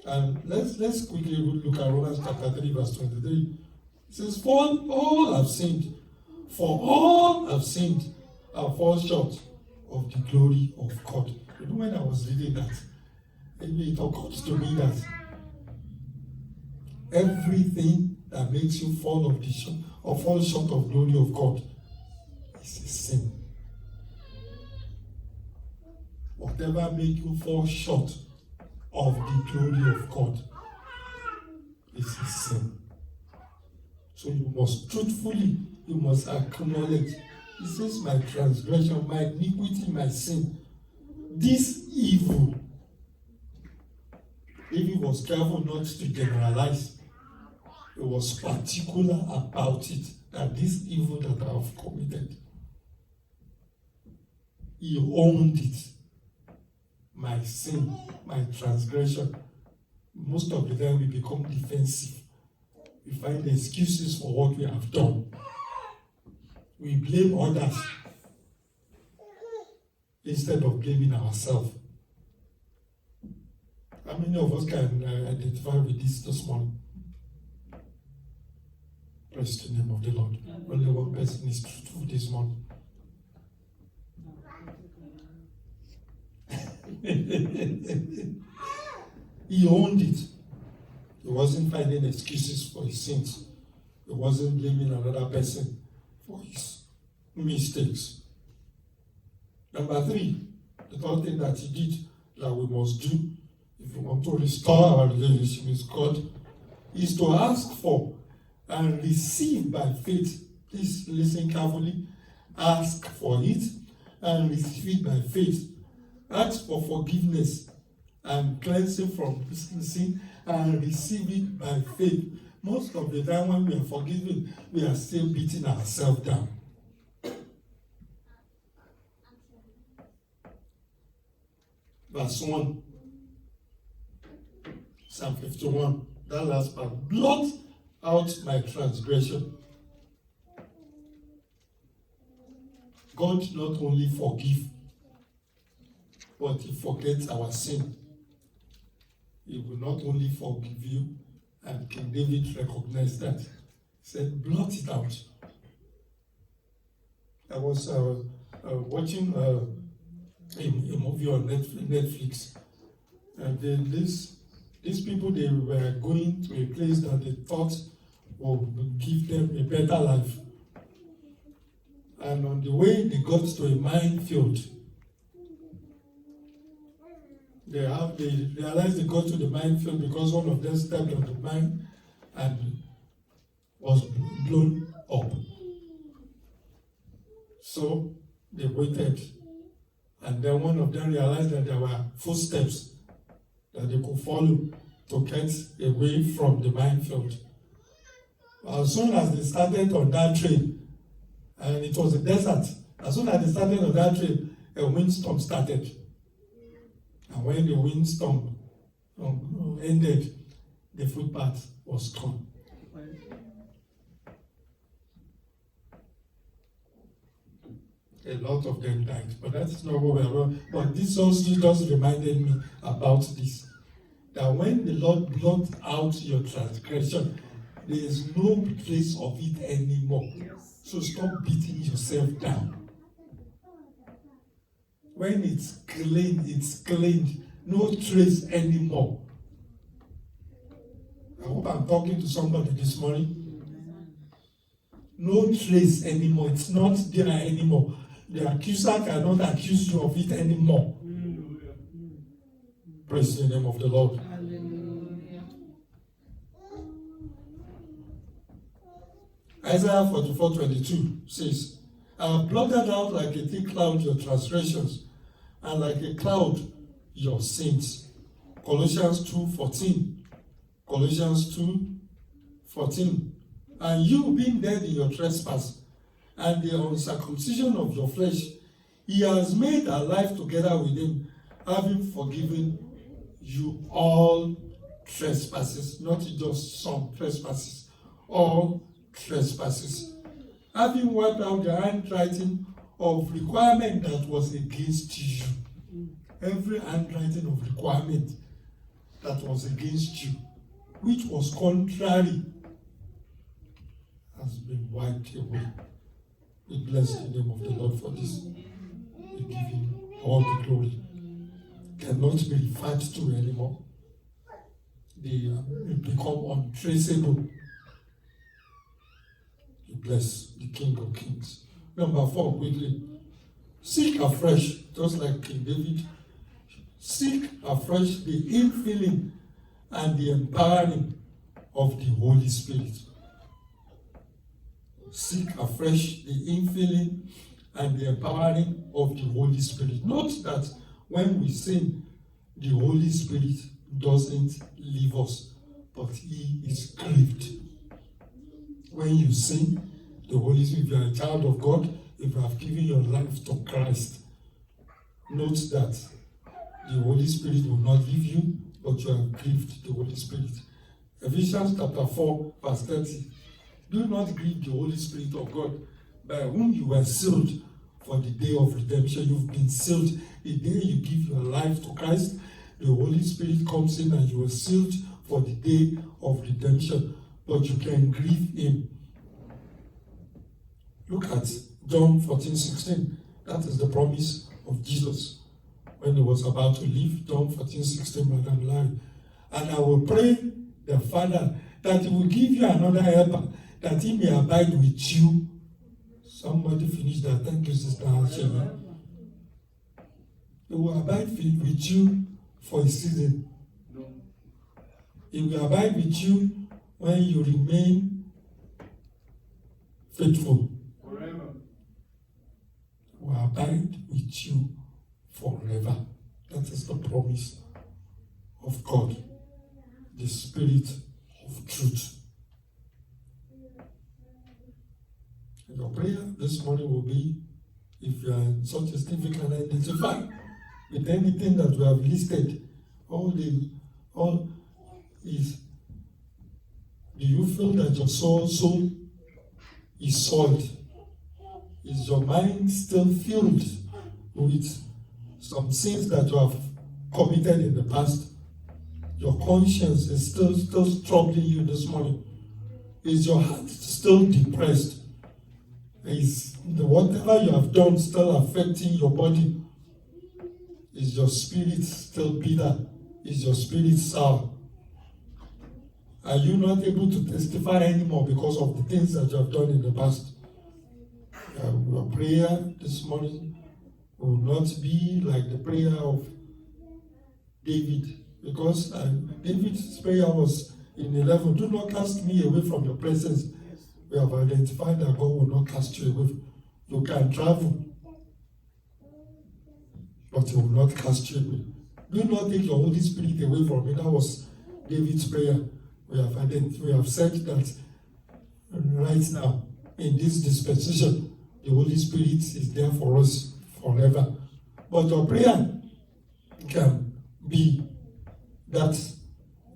And let's quickly look at Romans chapter 3, verse 23. It says, for all have sinned, and fall short of the glory of God. You know, when I was reading that, it occurred to me that everything that makes you fall short of glory of God is a sin. Whatever makes you fall short of the glory of God is a sin. So you must truthfully, you must acknowledge. He says, my transgression, my iniquity, my sin, this evil. David was careful not to generalize. He was particular about it, that this evil that I have committed. He owned it. My sin, my transgression. Most of the time we become defensive. We find excuses for what we have done. We blame others instead of blaming ourselves. How many of us can identify with this morning? Praise the name of the Lord. Only one person is truthful this morning. He owned it. He wasn't finding excuses for his sins. He wasn't blaming another person for his mistakes. Number three, the third thing that he did that we must do if we want to restore our relationship with God is to ask for and receive by faith. Please listen carefully. Ask for it and receive it by faith. Ask for forgiveness and cleansing from sin and receive it by faith. Most of the time when we are forgiven, we are still beating ourselves down. Verse 1. Psalm 51. That last part. Blot out my transgression. God not only forgive, but He forgets our sin. He will not only forgive you, and King David recognized that. He said, blot it out. I was watching a movie on Netflix, and then these people, they were going to a place that they thought would give them a better life. And on the way, they got to a minefield. They realized they got to the minefield because one of them stepped on the mine and was blown up. So they waited. And then one of them realized that there were footsteps that they could follow to get away from the minefield. As soon as they started on that train, and it was a desert, as soon as they started on that train, a windstorm started. And when the windstorm ended, the footpath was gone. A lot of them died, but that's not what we're on. But this also just reminded me about this. That when the Lord blots out your transgression, there is no trace of it anymore. So stop beating yourself down. When it's cleaned, no trace anymore. I hope I'm talking to somebody this morning. No trace anymore. It's not there anymore. The accuser cannot accuse you of it anymore. Praise the name of the Lord. Isaiah 44:22 says, I have blotted out like a thick cloud your transgressions, and like a cloud your sins. Colossians 2:14. Colossians 2:14. And you being dead in your trespass, and the uncircumcision of your flesh, he has made alive together with him, having forgiven you all trespasses, not just some trespasses, all trespasses, having wiped out the handwriting of requirement that was against you. Every handwriting of requirement that was against you, which was contrary, has been wiped away. We bless the name of the Lord for this. We give him all the glory. Cannot be referred to anymore. They become untraceable. We bless the King of Kings. Number 4, quickly. Seek afresh, just like King David. Seek afresh the infilling and the empowering of the Holy Spirit. Seek afresh the infilling and the empowering of the Holy Spirit. Note that when we sin, the Holy Spirit doesn't leave us, but he is grieved. When you sin, the Holy Spirit, if you are a child of God, if you have given your life to Christ, note that the Holy Spirit will not leave you, but you have grieved the Holy Spirit. Ephesians chapter 4, verse 30. Do not grieve the Holy Spirit of God, by whom you were sealed for the day of redemption. You've been sealed. The day you give your life to Christ, the Holy Spirit comes in and you are sealed for the day of redemption. But you can grieve him. Look at John 14:16. That is the promise of Jesus when he was about to leave. John 14:16, Madam Larry. And I will pray the Father that he will give you another helper, that he may abide with you. Somebody finished that. Thank you, Sister Ashima. He will abide with you for a season. He will abide with you when you remain faithful. Forever. He will abide with you forever. That is the promise of God, the Spirit of truth. Your prayer this morning will be, if you are in such a state, you can identify with anything that we have listed. All is, do you feel that your soul is soiled? Is your mind still filled with some sins that you have committed in the past? Your conscience is still troubling you this morning? Is your heart still depressed? Is whatever you have done still affecting your body? Is your spirit still bitter? Is your spirit sour? Are you not able to testify anymore because of the things that you have done in the past? Your prayer this morning will not be like the prayer of David, because David's prayer was in 11, do not cast me away from your presence. We have identified that God will not cast you away. You can travel, but he will not cast you away. Do not take your Holy Spirit away from me. That was David's prayer. We have said that right now, in this dispensation, the Holy Spirit is there for us forever. But your prayer can be That's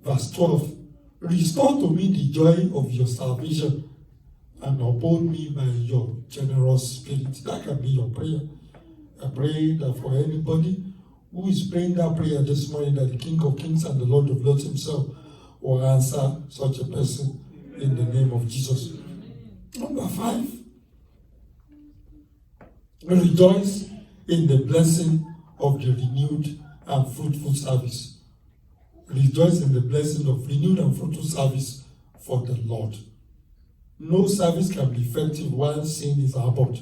verse 12. Restore to me the joy of your salvation and uphold me by your generous spirit. That can be your prayer. I pray that for anybody who is praying that prayer this morning, that the King of Kings and the Lord of Lords himself will answer such a person in the name of Jesus. Number 5. Rejoice in the blessing of the renewed and fruitful service. Rejoice in the blessing of renewed and fruitful service for the Lord. No service can be effective while sin is abhorred.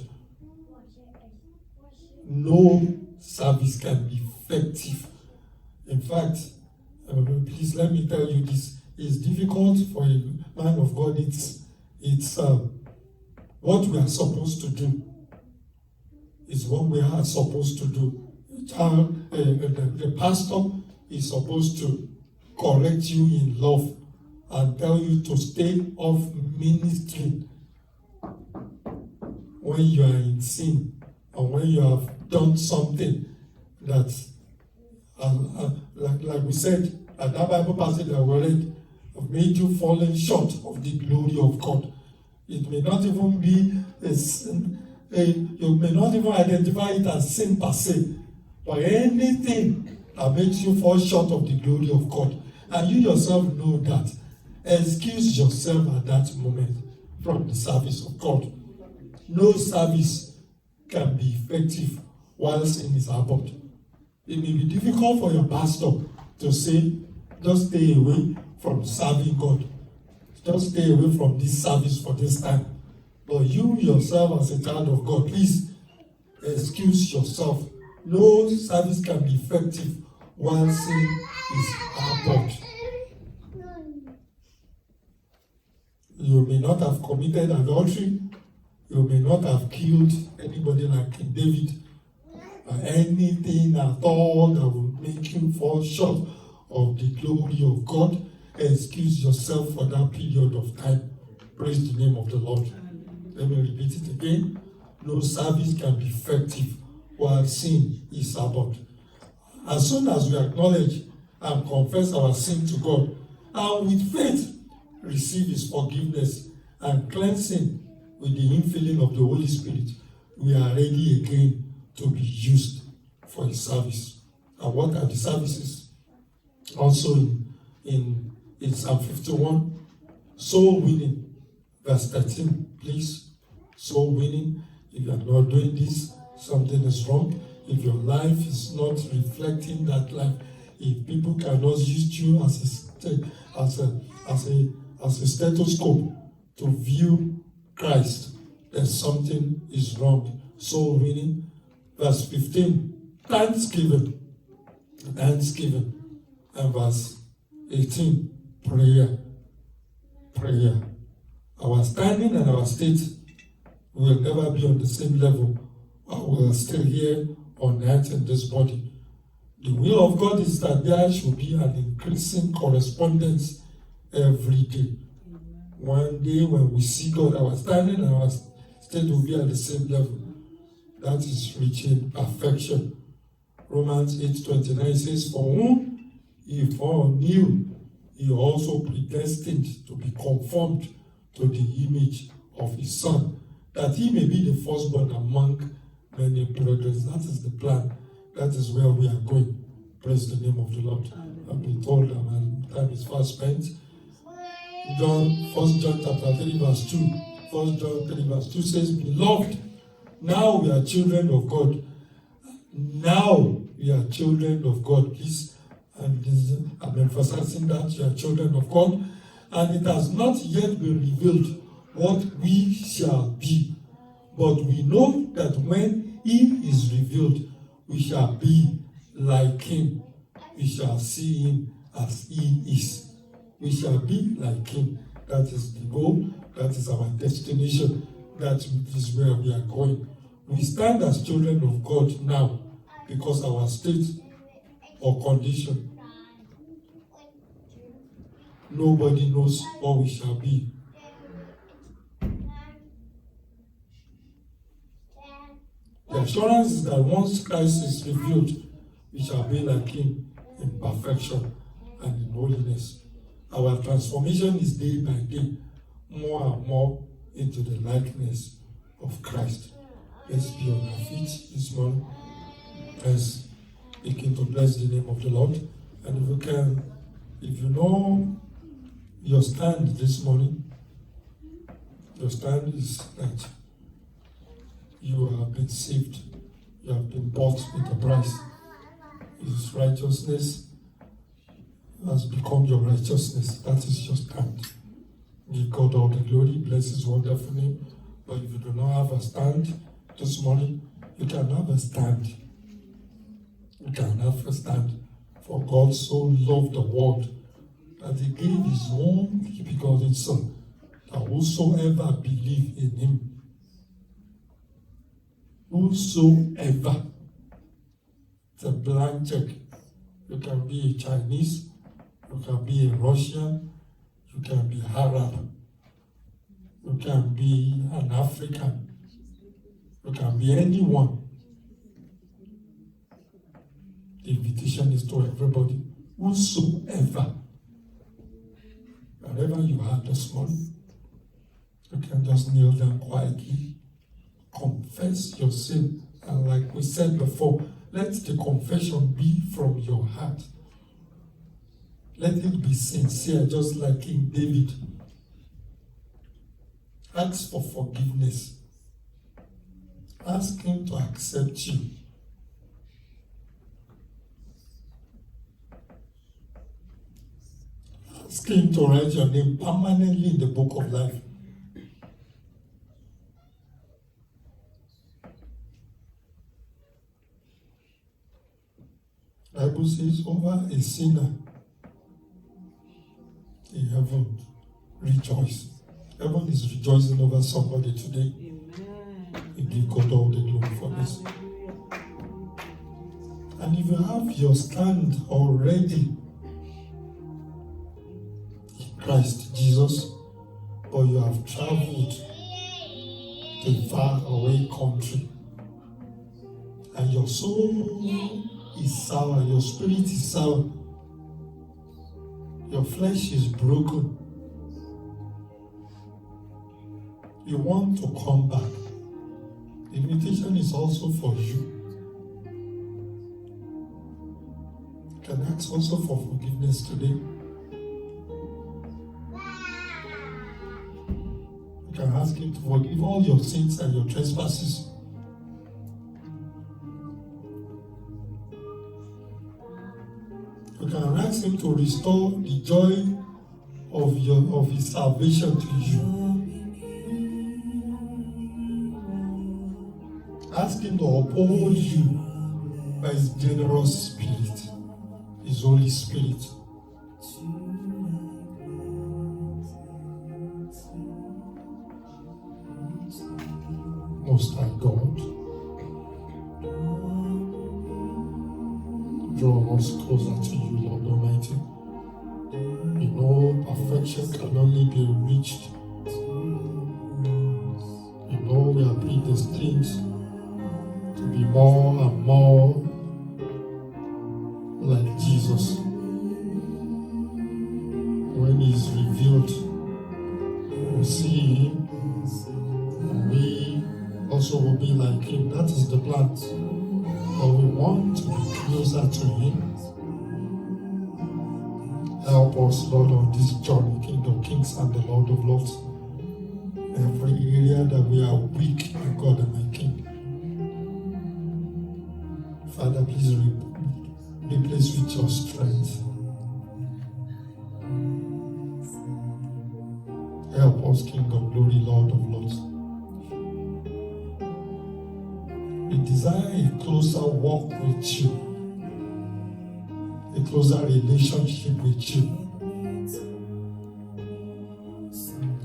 No service can be effective. In fact, please let me tell you this. It's difficult for a man of God. It's what we are supposed to do. It's what we are supposed to do. The pastor is supposed to correct you in love and tell you to stay off ministry when you are in sin and when you have done something that, like we said, at that Bible passage that we read, have made you fallen short of the glory of God. It may not even be a sin, you may not even identify it as sin per se, but anything that makes you fall short of the glory of God, and you yourself know that, excuse yourself at that moment from the service of God. No service can be effective while sin is abhorred. It may be difficult for your pastor to say, just stay away from serving God. Just stay away from this service for this time. But you yourself as a child of God, please excuse yourself. No service can be effective while sin is abhorred. You may not have committed adultery. You may not have killed anybody like King David. Anything at all that will make you fall short of the glory of God, excuse yourself for that period of time. Praise the name of the Lord. Let me repeat it again. No service can be effective while sin is abhorred. As soon as we acknowledge and confess our sin to God, and with faith receive his forgiveness and cleansing with the infilling of the Holy Spirit, we are ready again to be used for his service. And what are the services? Also in Psalm 51, soul winning, verse 13, please. Soul winning. If you are not doing this, something is wrong. If your life is not reflecting that life, if people cannot use you as a stethoscope to view Christ, then something is wrong. Soul winning. Verse 15, thanksgiving. Thanksgiving. And verse 18, prayer. Prayer. Our standing and our state will never be on the same level. We are still here on earth in this body. The will of God is that there should be an increasing correspondence every day. One day when we see God, our standing and our state will be at the same level. That is reaching perfection. Romans 8:29 says, for whom he foreknew, he also predestined to be conformed to the image of his Son, that he may be the firstborn among many brethren. That is the plan. That is where we are going. Praise the name of the Lord. I've been told that my time is fast spent. 1 John chapter 3 verse 2. 1 John 3 verse 2 says, beloved, now we are children of God. Now we are children of God. Please, and I'm emphasizing that you are children of God. And it has not yet been revealed what we shall be. But we know that when he is revealed, we shall be like him. We shall see him as he is. We shall be like him. That is the goal. That is our destination. That is where we are going. We stand as children of God now because our state or condition, nobody knows what we shall be. The assurance is that once Christ is revealed, we shall be like him in perfection. and in holiness. Our transformation is day by day, more and more into the likeness of Christ. Let's be on our feet this morning. Let's begin to bless the name of the Lord. And if you can, if you know your stand this morning, your stand is that you have been saved, you have been bought with a price. His righteousness has become your righteousness. That is your stand. Give God all the glory, bless His wonderful name. But if you do not have a stand this morning, you can have a stand. You can have a stand. For God so loved the world that He gave His only begotten Son, that whosoever believe in Him, whosoever, it's a blank check. You can be a Chinese, you can be a Russian, you can be Arab, you can be an African, you can be anyone. The invitation is to everybody, whosoever. Wherever you are this morning, you can just kneel down quietly, confess your sin, and like we said before, let the confession be from your heart. Let it be sincere, just like King David. Ask for forgiveness. Ask Him to accept you. Ask Him to write your name permanently in the book of life. The Bible says over a sinner in heaven rejoice. Heaven is rejoicing over somebody today. Amen. We give God all the glory for this. And if you have your stand already in Christ Jesus, but you have traveled to a far away country, and your soul is sour, your spirit is sour, your flesh is broken, you want to come back, the invitation is also for you. You can ask also for forgiveness today. You can ask Him to forgive all your sins and your trespasses. You can ask Him to restore the joy of His salvation to you. Ask Him to uphold you by His generous Spirit, His Holy Spirit. Most High God, draw us closer to you, Lord Almighty. We know perfection can only be reached. We know we are predestined to be more and more like Jesus. When He is revealed, we see Him, and we also will be like Him. That is the plan. But we want to be closer to Him. Help us, Lord, on this journey, King of Kings and the Lord of Lords. Every area that we are weak, my God and my King. Father, please replace with your strength. Help us, King of Glory, Lord of Lords. We desire a closer walk with you, a closer relationship with you.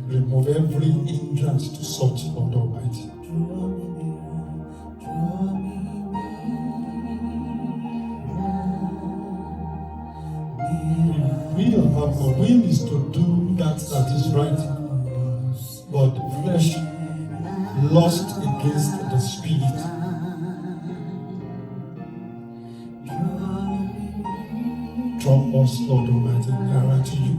Remove every hindrance to such, Lord Almighty. Our will is to do that is right, but the flesh lust against the spirit. Draw us, Lord Almighty, nearer to you.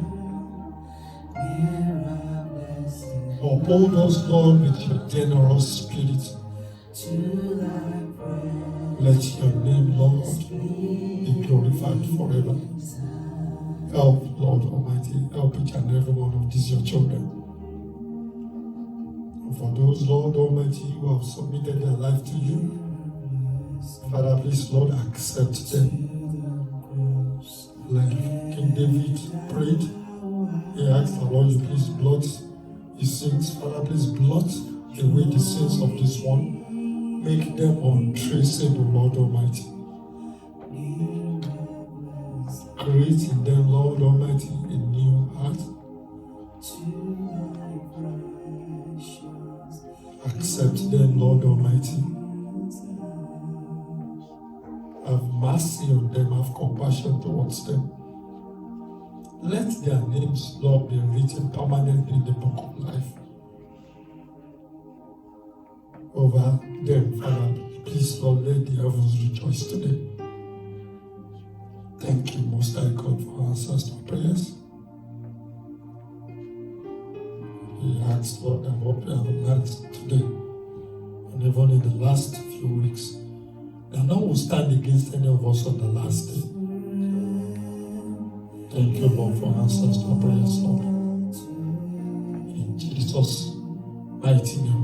Uphold us, Lord, with your generous spirit. Let your name, Lord, be glorified forever. Help, Lord Almighty, help each and every one of these your children. And for those, Lord Almighty, who have submitted their life to you, Father, please, Lord, accept them. Like King David prayed, he asked the Lord, you please blot his sins. Father, please blot away the sins of this one. Make them untraceable, Lord Almighty. Create in them, Lord Almighty, a new heart. Accept them, Lord Almighty. Have mercy on them, have compassion towards them. Let their names, Lord, be written permanently in the book of life. Over them, Father, please, Lord, let the heavens rejoice today. Thank you, Most High God, for answers to prayers. He asked, Lord, and what we have learned today, and even in the last few weeks, that none will stand against any of us on the last day. Thank you, Lord, for answers to our prayers, Lord. In Jesus' mighty name.